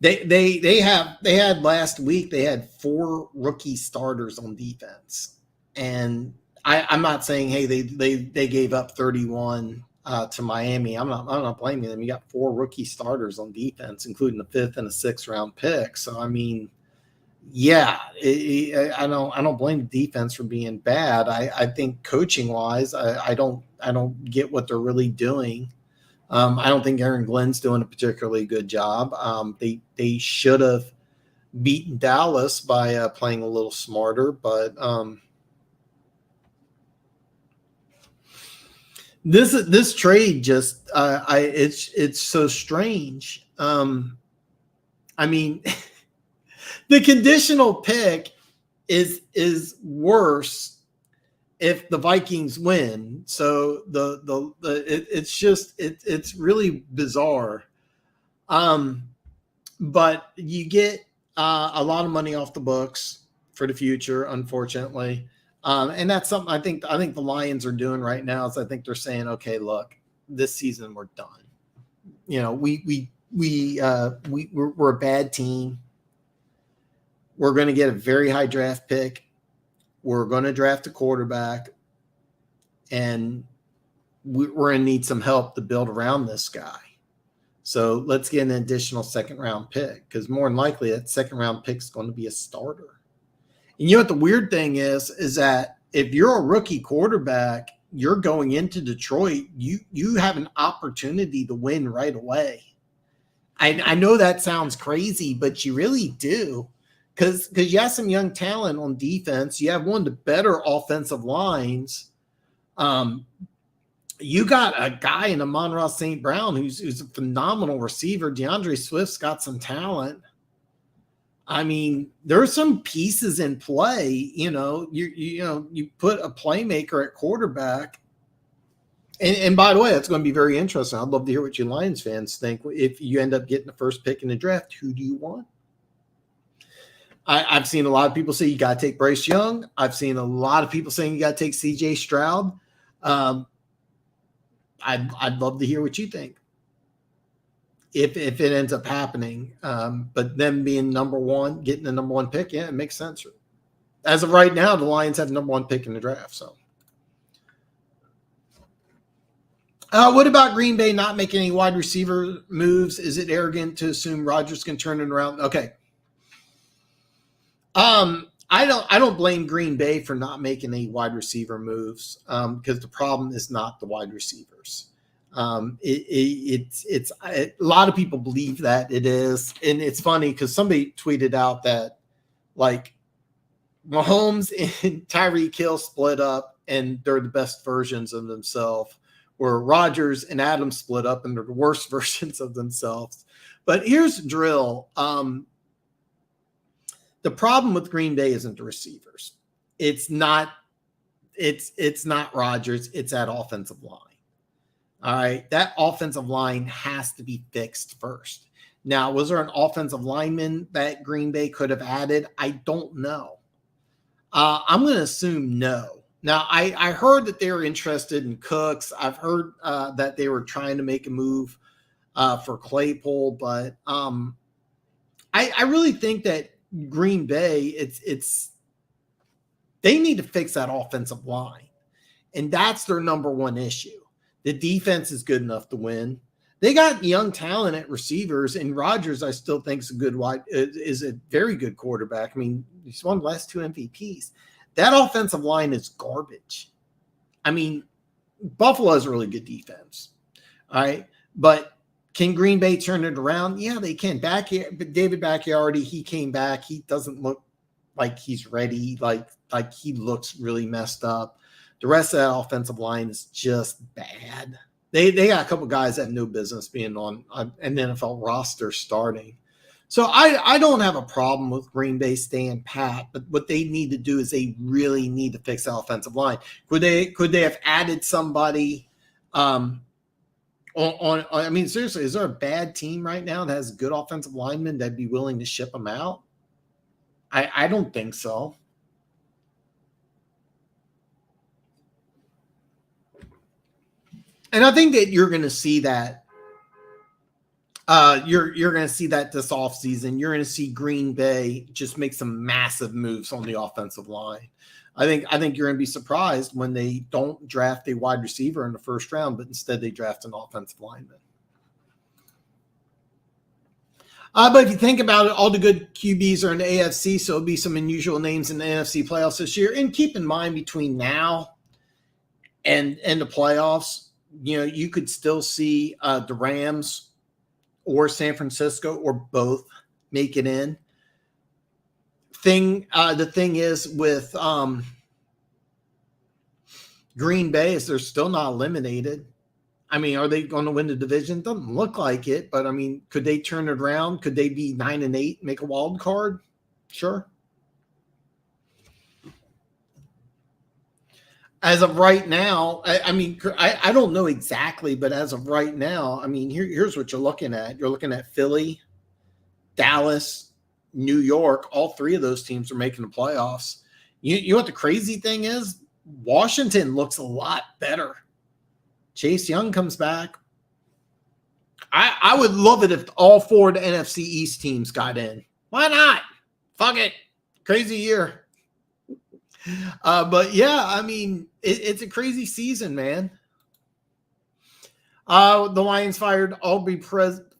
they had last week, they had 4 rookie starters on defense. And I'm not saying, hey, they gave up 31 to Miami. I'm not blaming them. You got 4 rookie starters on defense, including the 5th and a 6th round pick. So I mean, yeah, I don't blame the defense for being bad. I think coaching wise, I don't get what they're really doing. I don't think Aaron Glenn's doing a particularly good job. They should have beaten Dallas by playing a little smarter, but this trade just it's so strange. I mean, the conditional pick is worse if the Vikings win. So it's really bizarre. But you get a lot of money off the books for the future, unfortunately. And that's something I think the Lions are doing right now is I think they're saying, okay, look, this season we're done. You know, we're a bad team. We're going to get a very high draft pick. We're going to draft a quarterback, and we're going to need some help to build around this guy. So let's get an additional 2nd round pick, because more than likely that 2nd round pick is going to be a starter. And you know what the weird thing is that if you're a rookie quarterback, you're going into Detroit, you have an opportunity to win right away. I know that sounds crazy, but you really do. Because you have some young talent on defense. You have one of the better offensive lines. You got a guy in Amon-Ra St. Brown who's a phenomenal receiver. DeAndre Swift's got some talent. I mean, there are some pieces in play. You know, you put a playmaker at quarterback. And by the way, that's going to be very interesting. I'd love to hear what you Lions fans think. If you end up getting the first pick in the draft, who do you want? I've seen a lot of people say you got to take Bryce Young. I've seen a lot of people saying you got to take CJ Stroud. I'd love to hear what you think if it ends up happening. But them being number one, getting the number 1 pick, yeah, it makes sense. As of right now, the Lions have the number 1 pick in the draft. So, what about Green Bay not making any wide receiver moves? Is it arrogant to assume Rodgers can turn it around? Okay. I don't blame Green Bay for not making any wide receiver moves because the problem is not the wide receivers. It's a lot of people believe that it is, and it's funny because somebody tweeted out that like Mahomes and Tyreek Hill split up and they're the best versions of themselves, where Rodgers and Adams split up and they're the worst versions of themselves. But here's the drill. The problem with Green Bay isn't the receivers. It's not Rodgers. It's that offensive line. All right. That offensive line has to be fixed first. Now, was there an offensive lineman that Green Bay could have added? I don't know. I'm going to assume no. Now, I heard that they were interested in Cooks. I've heard that they were trying to make a move for Claypool, but I really think that Green Bay, they need to fix that offensive line. And that's their number 1 issue. The defense is good enough to win. They got young talent at receivers, and Rodgers, I still think is a very good quarterback. I mean, he's won the last 2 MVPs. That offensive line is garbage. I mean, Buffalo has a really good defense. All right. But can Green Bay turn it around? Yeah, they can. But David Bacchiardi, he came back. He doesn't look like he's ready. Like he looks really messed up. The rest of that offensive line is just bad. They got a couple guys that have no business being on an NFL roster starting. So I don't have a problem with Green Bay staying pat, but what they need to do is they really need to fix the offensive line. Could they have added somebody on I mean, seriously, is there a bad team right now that has good offensive linemen that'd be willing to ship them out? I don't think so. And I think that you're going to see that. You're going to see that this offseason. You're going to see Green Bay just make some massive moves on the offensive line. I think you're going to be surprised when they don't draft a wide receiver in the first round, but instead they draft an offensive lineman. But if you think about it, all the good QBs are in the AFC, so it'll be some unusual names in the NFC playoffs this year. And keep in mind, between now and the playoffs, you could still see the Rams or San Francisco or both make it in. The thing is with Green Bay is they're still not eliminated. I mean, are they going to win the division? Doesn't look like it, but I mean, could they turn it around? Could they be 9-8, make a wild card? Sure. As of right now, I don't know exactly, but as of right now, I mean, here's what you're looking at. You're looking at Philly, Dallas, New York. All three of those teams are making the playoffs. You know what the crazy thing is? Washington looks a lot better. Chase Young comes back. I would love it if all four of the NFC East teams got in. Why not? Fuck it. Crazy year. But yeah, I mean, it's a crazy season, man. The Lions fired Aubrey Pleasant,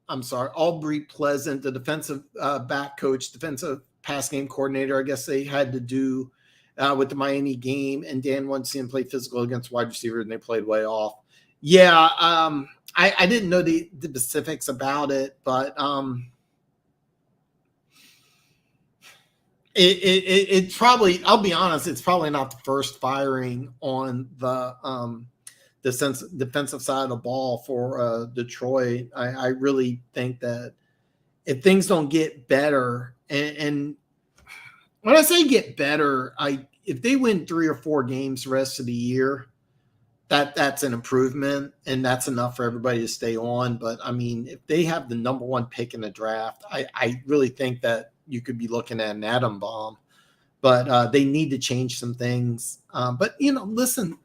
the defensive back coach, defensive pass game coordinator. I guess they had to do with the Miami game, and Dan wanted to see him play physical against wide receiver, and they played way off. Yeah, I didn't know the specifics about it, but it probably, I'll be honest, it's probably not the first firing on the defensive side of the ball for Detroit. I really think that if things don't get better, and when I say get better, if they win 3 or 4 games the rest of the year, that's an improvement, and that's enough for everybody to stay on. But I mean, if they have the number 1 pick in the draft, I really think that you could be looking at an atom bomb. But they need to change some things. But listen,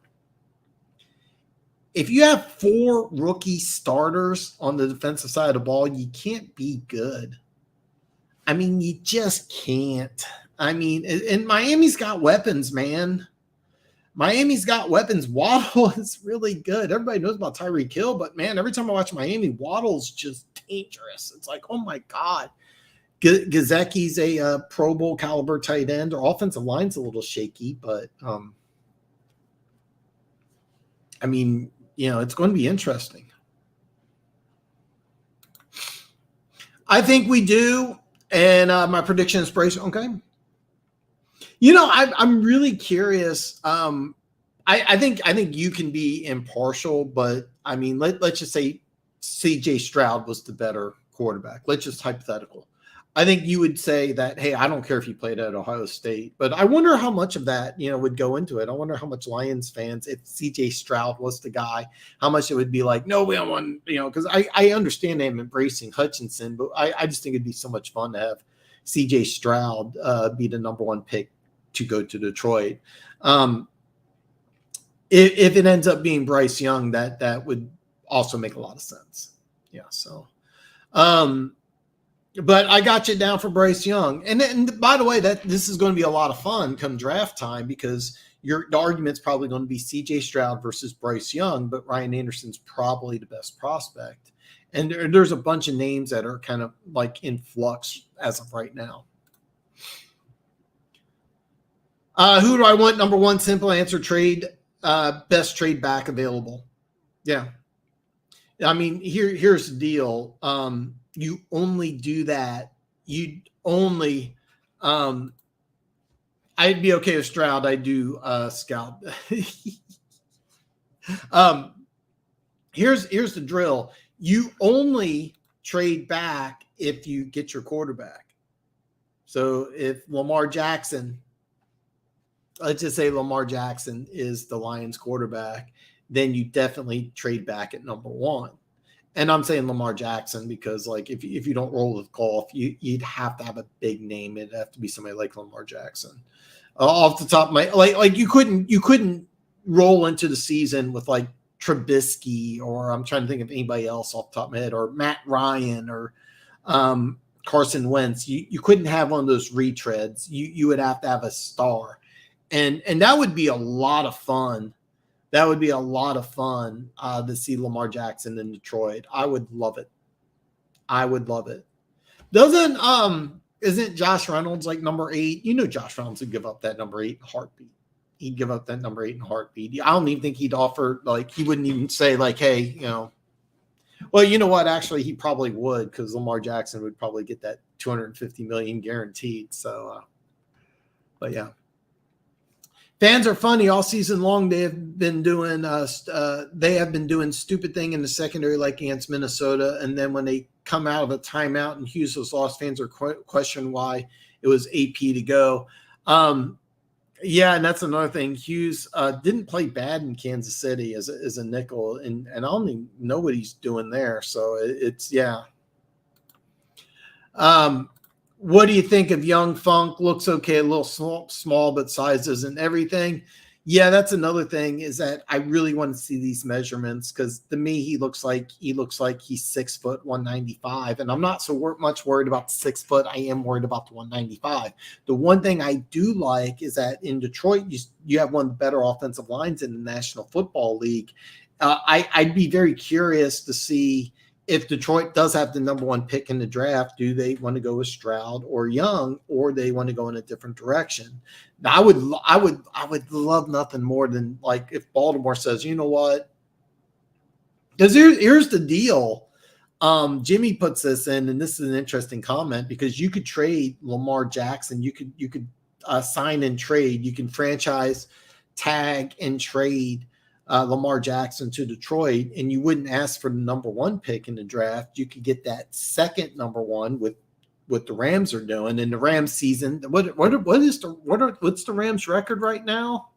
if you have 4 rookie starters on the defensive side of the ball, you can't be good. I mean, you just can't. I mean, and Miami's got weapons, man. Miami's got weapons. Waddle is really good. Everybody knows about Tyreek Hill, but man, every time I watch Miami, Waddle's just dangerous. It's like, oh my God. Gesicki's a Pro Bowl caliber tight end. Their offensive line's a little shaky, but I mean, it's going to be interesting. I think we do, and my prediction is Bryce. Okay. I'm really curious. I think you can be impartial, but I mean, let's just say C.J. Stroud was the better quarterback. Let's just hypothetical. I think you would say that, hey, I don't care if you played at Ohio State, but I wonder how much of that, would go into it. I wonder how much Lions fans, if C.J. Stroud was the guy, how much it would be like, no, we don't want, because I understand them embracing Hutchinson, but I just think it'd be so much fun to have C.J. Stroud be the number 1 pick to go to Detroit. If it ends up being Bryce Young, that would also make a lot of sense. Yeah. So, but I got you down for Bryce Young. And by the way, this is going to be a lot of fun come draft time, because the argument's probably going to be CJ Stroud versus Bryce Young, but Ryan Anderson's probably the best prospect. And there's a bunch of names that are kind of like in flux as of right now. Who do I want? Number 1, simple answer, trade, best trade back available. Yeah. I mean, here's the deal. You only do that. You only, I'd be okay with Stroud. I do scout. um, here's the drill. You only trade back if you get your quarterback. So if Lamar Jackson, let's just say Lamar Jackson is the Lions quarterback, then you definitely trade back at number one. And I'm saying Lamar Jackson because, like, if you don't roll with golf, you'd have to have a big name. It'd have to be somebody like Lamar Jackson. Off the top of my like you couldn't roll into the season with like Trubisky, or I'm trying to think of anybody else off the top of my head, or Matt Ryan, or Carson Wentz. You couldn't have one of those retreads. You would have to have a star, and that would be a lot of fun. That would be a lot of fun to see Lamar Jackson in Detroit. I would love it. I would love it. Isn't Josh Reynolds like number 8? You know, Josh Reynolds would give up that number 8 in a heartbeat. He'd give up that number 8 in a heartbeat. I don't even think he'd offer, like, he wouldn't even say, like, hey, you know. Well, you know what? Actually, he probably would, because Lamar Jackson would probably get that $250 million guaranteed. So, but yeah. Fans are funny all season long. They have been doing stupid thing in the secondary, like against Minnesota, and then when they come out of a timeout and Hughes was lost, fans are questioning why it was AP to go. Yeah, and that's another thing. Hughes didn't play bad in Kansas City as a nickel, and I don't even know what he's doing there. So it's yeah. What do you think of Young Funk? Looks okay, a little small, but size isn't everything. Yeah, that's another thing, is that I really want to see these measurements, because to me he looks like he's 6 foot 195, and I'm not so much worried about the 6 foot. I am worried about the 195. The one thing I do like is that in Detroit you have one of the better offensive lines in the National Football League. I'd be very curious to see if Detroit does have the number 1 pick in the draft. Do they want to go with Stroud or Young, or they want to go in a different direction? Now, I would love nothing more than, like, if Baltimore says, you know what? Because here's the deal. Jimmy puts this in, and this is an interesting comment, because you could trade Lamar Jackson. You could sign and trade. You can franchise tag and trade Lamar Jackson to Detroit, and you wouldn't ask for the number 1 pick in the draft. You could get that second number 1 with what the Rams are doing in the Rams season. What's the Rams record right now?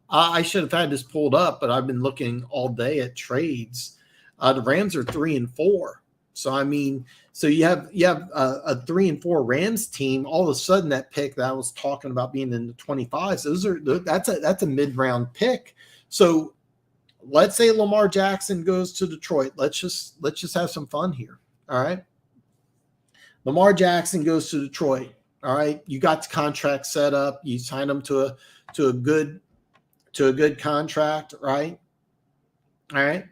I should have had this pulled up, but I've been looking all day at trades. The Rams are 3-4. So I mean, so you have a 3-4 Rams team. All of a sudden, that pick that I was talking about being in the 25s, that's a mid-round pick. So let's say Lamar Jackson goes to Detroit. Let's just have some fun here. All right. Lamar Jackson goes to Detroit. All right. You got the contract set up. You sign him to a good contract, right? All right.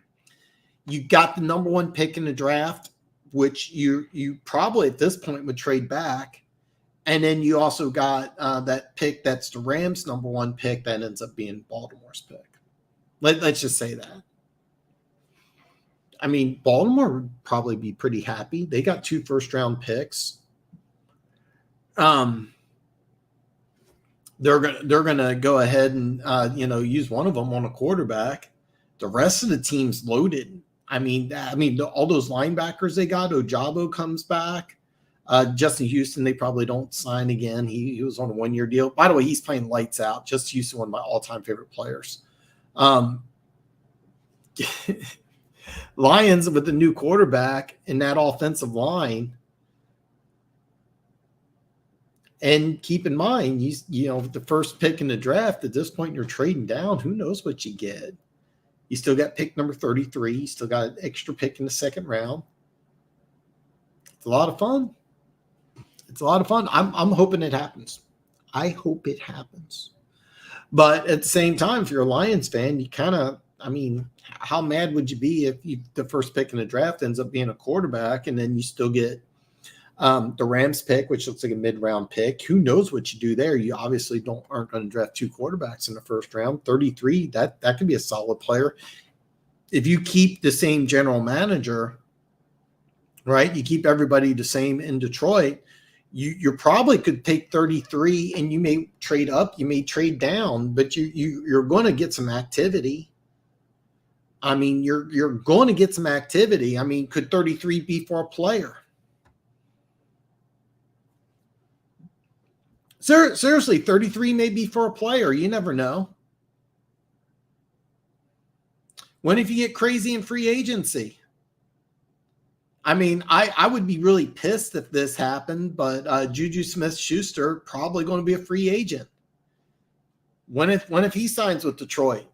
You got the number 1 pick in the draft, which you probably at this point would trade back. And then you also got that pick that's the Rams' number 1 pick that ends up being Baltimore's pick. Let's just say that. I mean, Baltimore would probably be pretty happy. They got 2 first-round picks. They're gonna go ahead and use one of them on a quarterback. The rest of the team's loaded. I mean, all those linebackers they got. Ojabo comes back. Justin Houston, they probably don't sign again. He was on a 1-year deal. By the way, he's playing lights out. Justin Houston, one of my all-time favorite players. Lions with the new quarterback in that offensive line. And keep in mind, the first pick in the draft, at this point, you're trading down. Who knows what you get? You still got pick number 33. You still got an extra pick in the second round. It's a lot of fun. I'm hoping it happens. I hope it happens. But at the same time, if you're a Lions fan, you kind of, how mad would you be if the first pick in the draft ends up being a quarterback, and then you still get the Rams pick, which looks like a mid-round pick? Who knows what you do there? You obviously aren't going to draft 2 quarterbacks in the first round. 33, that could be a solid player. if you keep the same general manager, right? You keep everybody the same in Detroit. You probably could take 33 and you may trade up, you may trade down, but you're going to get some activity. I mean, you're going to get some activity. I mean, could 33 be for a player? Seriously, 33 may be for a player. You never know. When if you get crazy in free agency? I mean, I would be really pissed if this happened, but Juju Smith-Schuster probably going to be a free agent. When if he signs with Detroit?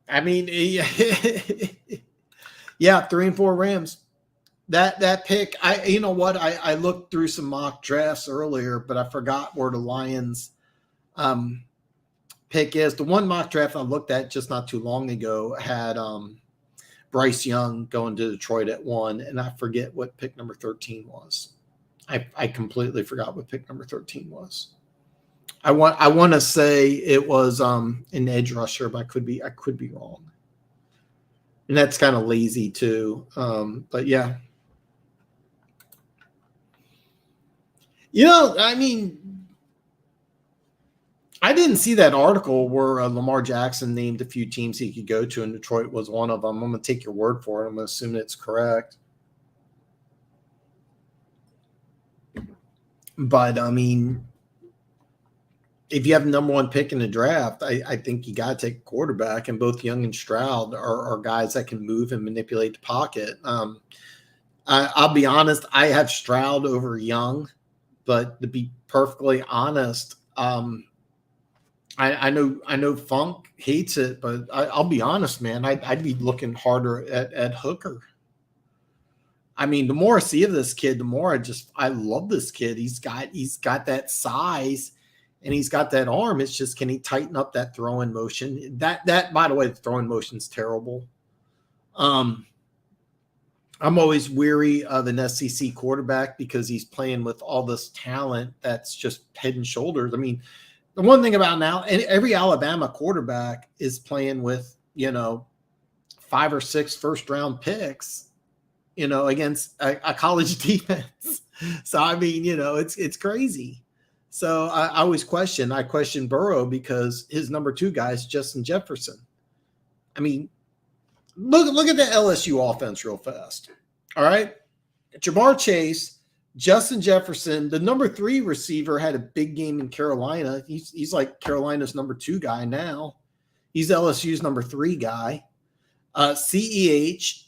I mean, yeah, 3 and 4 Rams. That pick, you know what? I looked through some mock drafts earlier, but I forgot where the Lions pick is. The one mock draft I looked at just not too long ago had Bryce Young going to Detroit at 1, and I forget what pick number 13 was. I completely forgot what pick number 13 was. I want to say it was an edge rusher, but I could be wrong. And that's kind of lazy too. But yeah. You know, I mean, I didn't see that article where Lamar Jackson named a few teams he could go to, and Detroit was one of them. I'm going to take your word for it. I'm going to assume it's correct. But, I mean, if you have the number 1 pick in the draft, I think you got to take a quarterback, and both Young and Stroud are guys that can move and manipulate the pocket. I'll be honest, I have Stroud over Young, but to be perfectly honest, I know Funk hates it, but I'll be honest, man, I'd be looking harder at Hooker. I mean, the more I see of this kid, the more I love this kid. He's got that size and he's got that arm. It's just, can he tighten up that throwing motion? That by the way, the throwing motion's terrible. I'm always weary of an SEC quarterback because he's playing with all this talent that's just head and shoulders. I mean, the one thing about now, every Alabama quarterback is playing with, 5 or 6 first-round picks, against a college defense. So, I mean, it's crazy. So I always question Burrow because his number 2 guy is Justin Jefferson. I mean, look at the LSU offense real fast. All right. Jamar Chase, Justin Jefferson, the number 3 receiver, had a big game in Carolina. He's like Carolina's number 2 guy now. He's LSU's number 3 guy. CEH,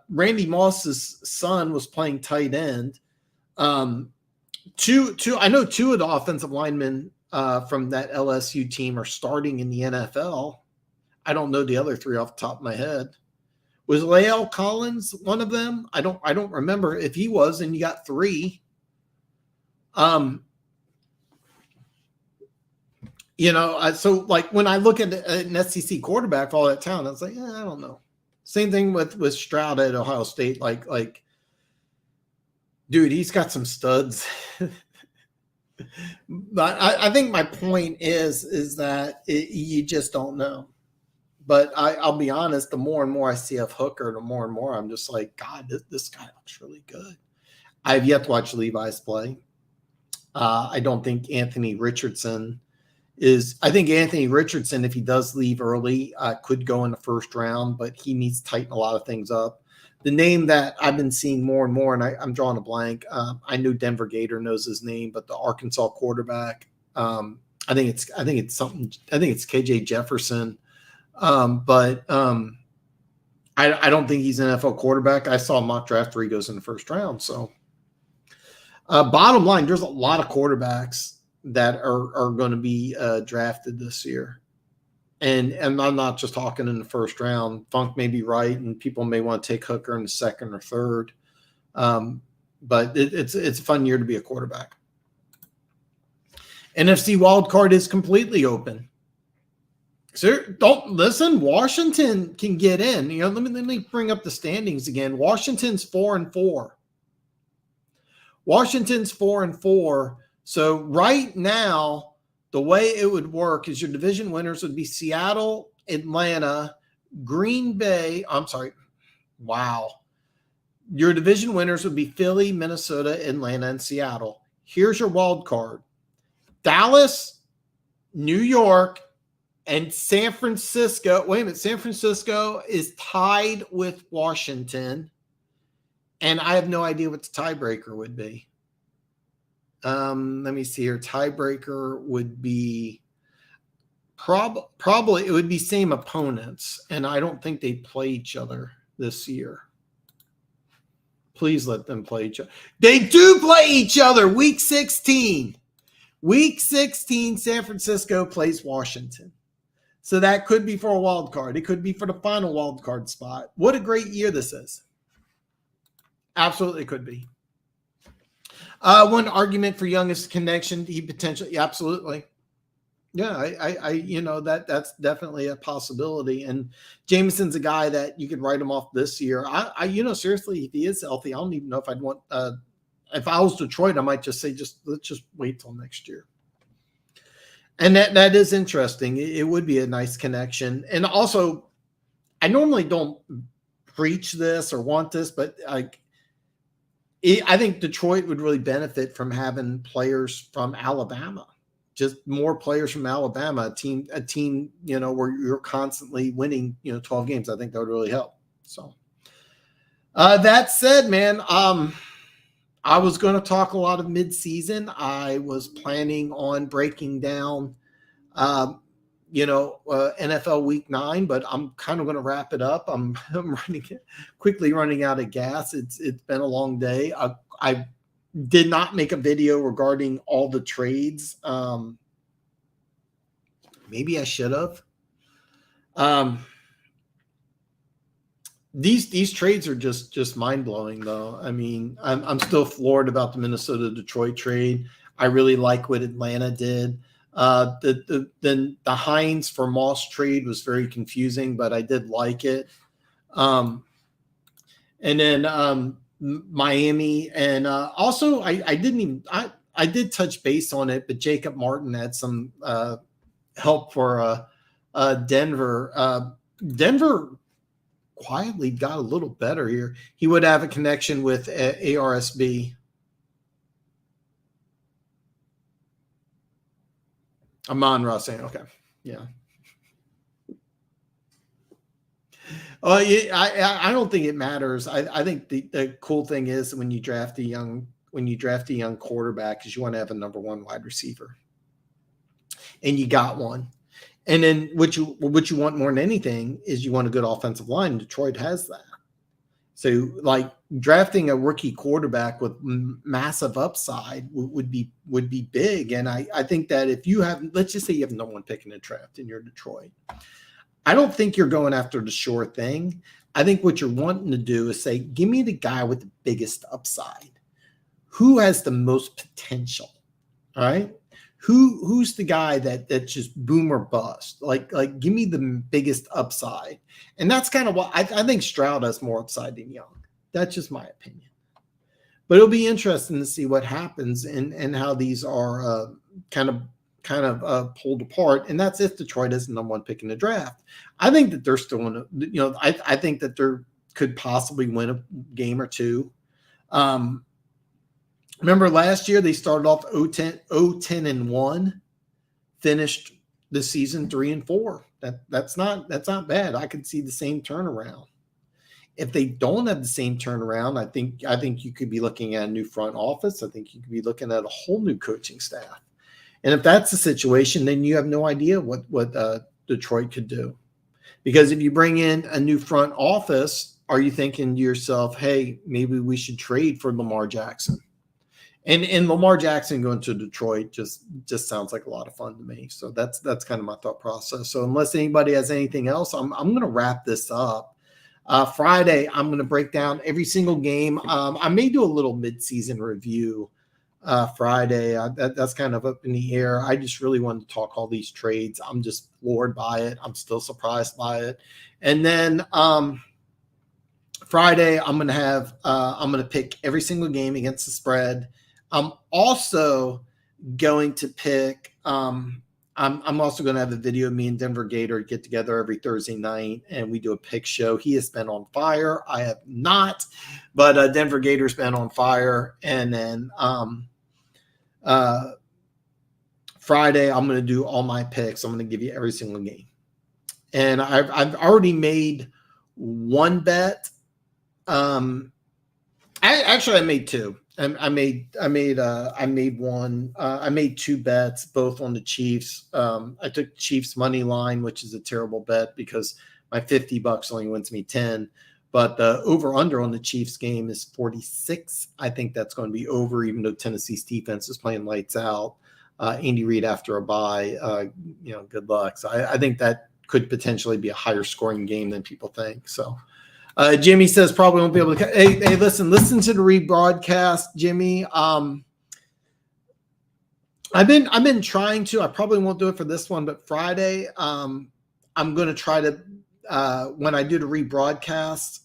Randy Moss's son was playing tight end. I know 2 of the offensive linemen from that LSU team are starting in the NFL. I don't know the other 3 off the top of my head. Was Lael Collins one of them? I don't remember if he was, and you got 3. So like when I look at an SEC quarterback for all that talent, I was like, I don't know. Same thing with Stroud at Ohio State. Like, dude, he's got some studs. But I think my point is that you just don't know. But I'll be honest, the more and more I see of Hooker, the more and more I'm just like, God, this guy looks really good. I've yet to watch Levi's play. I don't think Anthony Richardson I think Anthony Richardson, if he does leave early, could go in the first round, but he needs to tighten a lot of things up. The name that I've been seeing more and more, and I'm drawing a blank. I know Denver Gator knows his name, but the Arkansas quarterback, I think it's KJ Jefferson. But I don't think he's an NFL quarterback. I saw a mock draft where he goes in the first round. So bottom line, there's a lot of quarterbacks that are going to be drafted this year. And I'm not just talking in the first round. Funk may be right, and people may want to take Hooker in the second or third. But it's a fun year to be a quarterback. NFC wildcard is completely open. So don't listen. Washington can get in. Let me bring up the standings again. Washington's 4-4. Washington's 4-4. So right now, the way it would work is your division winners would be Seattle, Atlanta, Green Bay. I'm sorry. Wow. Your division winners would be Philly, Minnesota, Atlanta, and Seattle. Here's your wild card. Dallas, New York, and San Francisco. Wait a minute. San Francisco is tied with Washington. And I have no idea what the tiebreaker would be. Let me see here. Tiebreaker would be probably it would be same opponents. And I don't think they play each other this year. Please let them play each other. They do play each other. Week 16. Week 16, San Francisco plays Washington. So that could be for a wild card. It could be for the final wild card spot. What a great year this is. Absolutely could be. One argument for youngest connection, he potentially, absolutely. Yeah, I that's definitely a possibility. And Jameson's a guy that you could write him off this year. Seriously, if he is healthy, I don't even know if I'd want, if I was Detroit, I might just say, let's just wait till next year. And that is interesting. It would be a nice connection. And also, I normally don't preach this or want this, but I think Detroit would really benefit from having players from Alabama, just more players from Alabama, a team, where you're constantly winning, 12 games. I think that would really help. So that said, man, I was going to talk a lot of midseason. I was planning on breaking down, NFL Week 9, but I'm kind of going to wrap it up. I'm quickly running out of gas. It's been a long day. I did not make a video regarding all the trades. Maybe I should have. These trades are just mind blowing, though. I mean, I'm still floored about the Minnesota Detroit trade. I really like what Atlanta did. The Hines for Moss trade was very confusing, but I did like it. And then Miami, and also I did touch base on it, but Jacob Martin had some help for Denver. Denver quietly got a little better here. He would have a connection with ARSB. Amon Ross saying, okay. Yeah. I don't think it matters. I think the cool thing is when you draft a young quarterback is you want to have a number one wide receiver. And you got one. And then what you want more than anything is you want a good offensive line. Detroit has that. So like drafting a rookie quarterback with massive upside would be big. And I think that if you have, let's just say you have no one pick in the draft and you're Detroit, I don't think you're going after the sure thing. I think what you're wanting to do is say, give me the guy with the biggest upside. Who has the most potential? All right. Who's the guy that's just boom or bust? Like give me the biggest upside. And that's kind of what I think Stroud has more upside than Young. That's just my opinion. But it'll be interesting to see what happens and how these are kind of pulled apart. And that's if Detroit is the number one pick in the draft. I think that they're still in I think that they could possibly win a game or two. Remember last year they started off 0-10-1, finished the season 3-4. That's not bad. I could see the same turnaround. If they don't have the same turnaround, I think you could be looking at a new front office. I think you could be looking at a whole new coaching staff. And if that's the situation, then you have no idea what Detroit could do. Because if you bring in a new front office, are you thinking to yourself, hey, maybe we should trade for Lamar Jackson? And Lamar Jackson going to Detroit just sounds like a lot of fun to me. So that's kind of my thought process. So unless anybody has anything else, I'm going to wrap this up. Friday, I'm going to break down every single game. I may do a little midseason review Friday. That's kind of up in the air. I just really wanted to talk all these trades. I'm just floored by it. I'm still surprised by it. And then Friday, I'm going to pick every single game against the spread. I'm also going to pick I'm also going to have a video of me and Denver Gator get together every Thursday night, and we do a pick show. He has been on fire. I have not, but Denver Gator's been on fire. And then Friday, I'm going to do all my picks. I'm going to give you every single game. And I've already made one bet. I made two. I made one. I made two bets, both on the Chiefs. I took Chiefs money line, which is a terrible bet because my $50 only wins me 10. But the over under on the Chiefs game is 46. I think that's going to be over, even though Tennessee's defense is playing lights out. Andy Reid after a bye, good luck. So I think that could potentially be a higher scoring game than people think. So. Jimmy says probably won't be able to. Hey, listen to the rebroadcast, Jimmy. I've been trying to. I probably won't do it for this one, but Friday, I'm going to try to when I do the rebroadcast.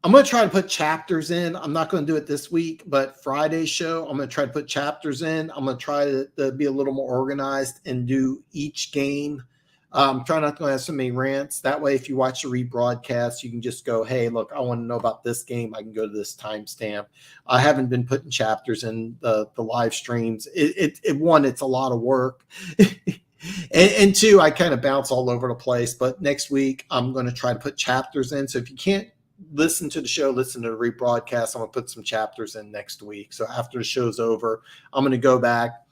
I'm going to try to put chapters in. I'm not going to do it this week, but Friday's show, I'm going to try to put chapters in. I'm going to try to be a little more organized and do each game. Try not to have so many rants. That way, if you watch the rebroadcast, you can just go, hey, look, I want to know about this game. I can go to this timestamp. I haven't been putting chapters in the live streams. It's a lot of work. and two, I kind of bounce all over the place. But next week, I'm going to try to put chapters in. So if you can't listen to the show, listen to the rebroadcast, I'm going to put some chapters in next week. So after the show's over, I'm going to go back,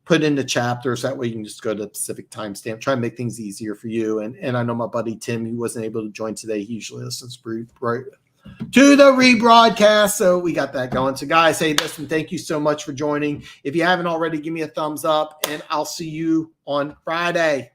put in the chapters. That way you can just go to the Pacific timestamp, try and make things easier for you. And I know my buddy Tim, he wasn't able to join today. He usually listens right to the rebroadcast. So we got that going. So guys, hey, listen, thank you so much for joining. If you haven't already, give me a thumbs up and I'll see you on Friday.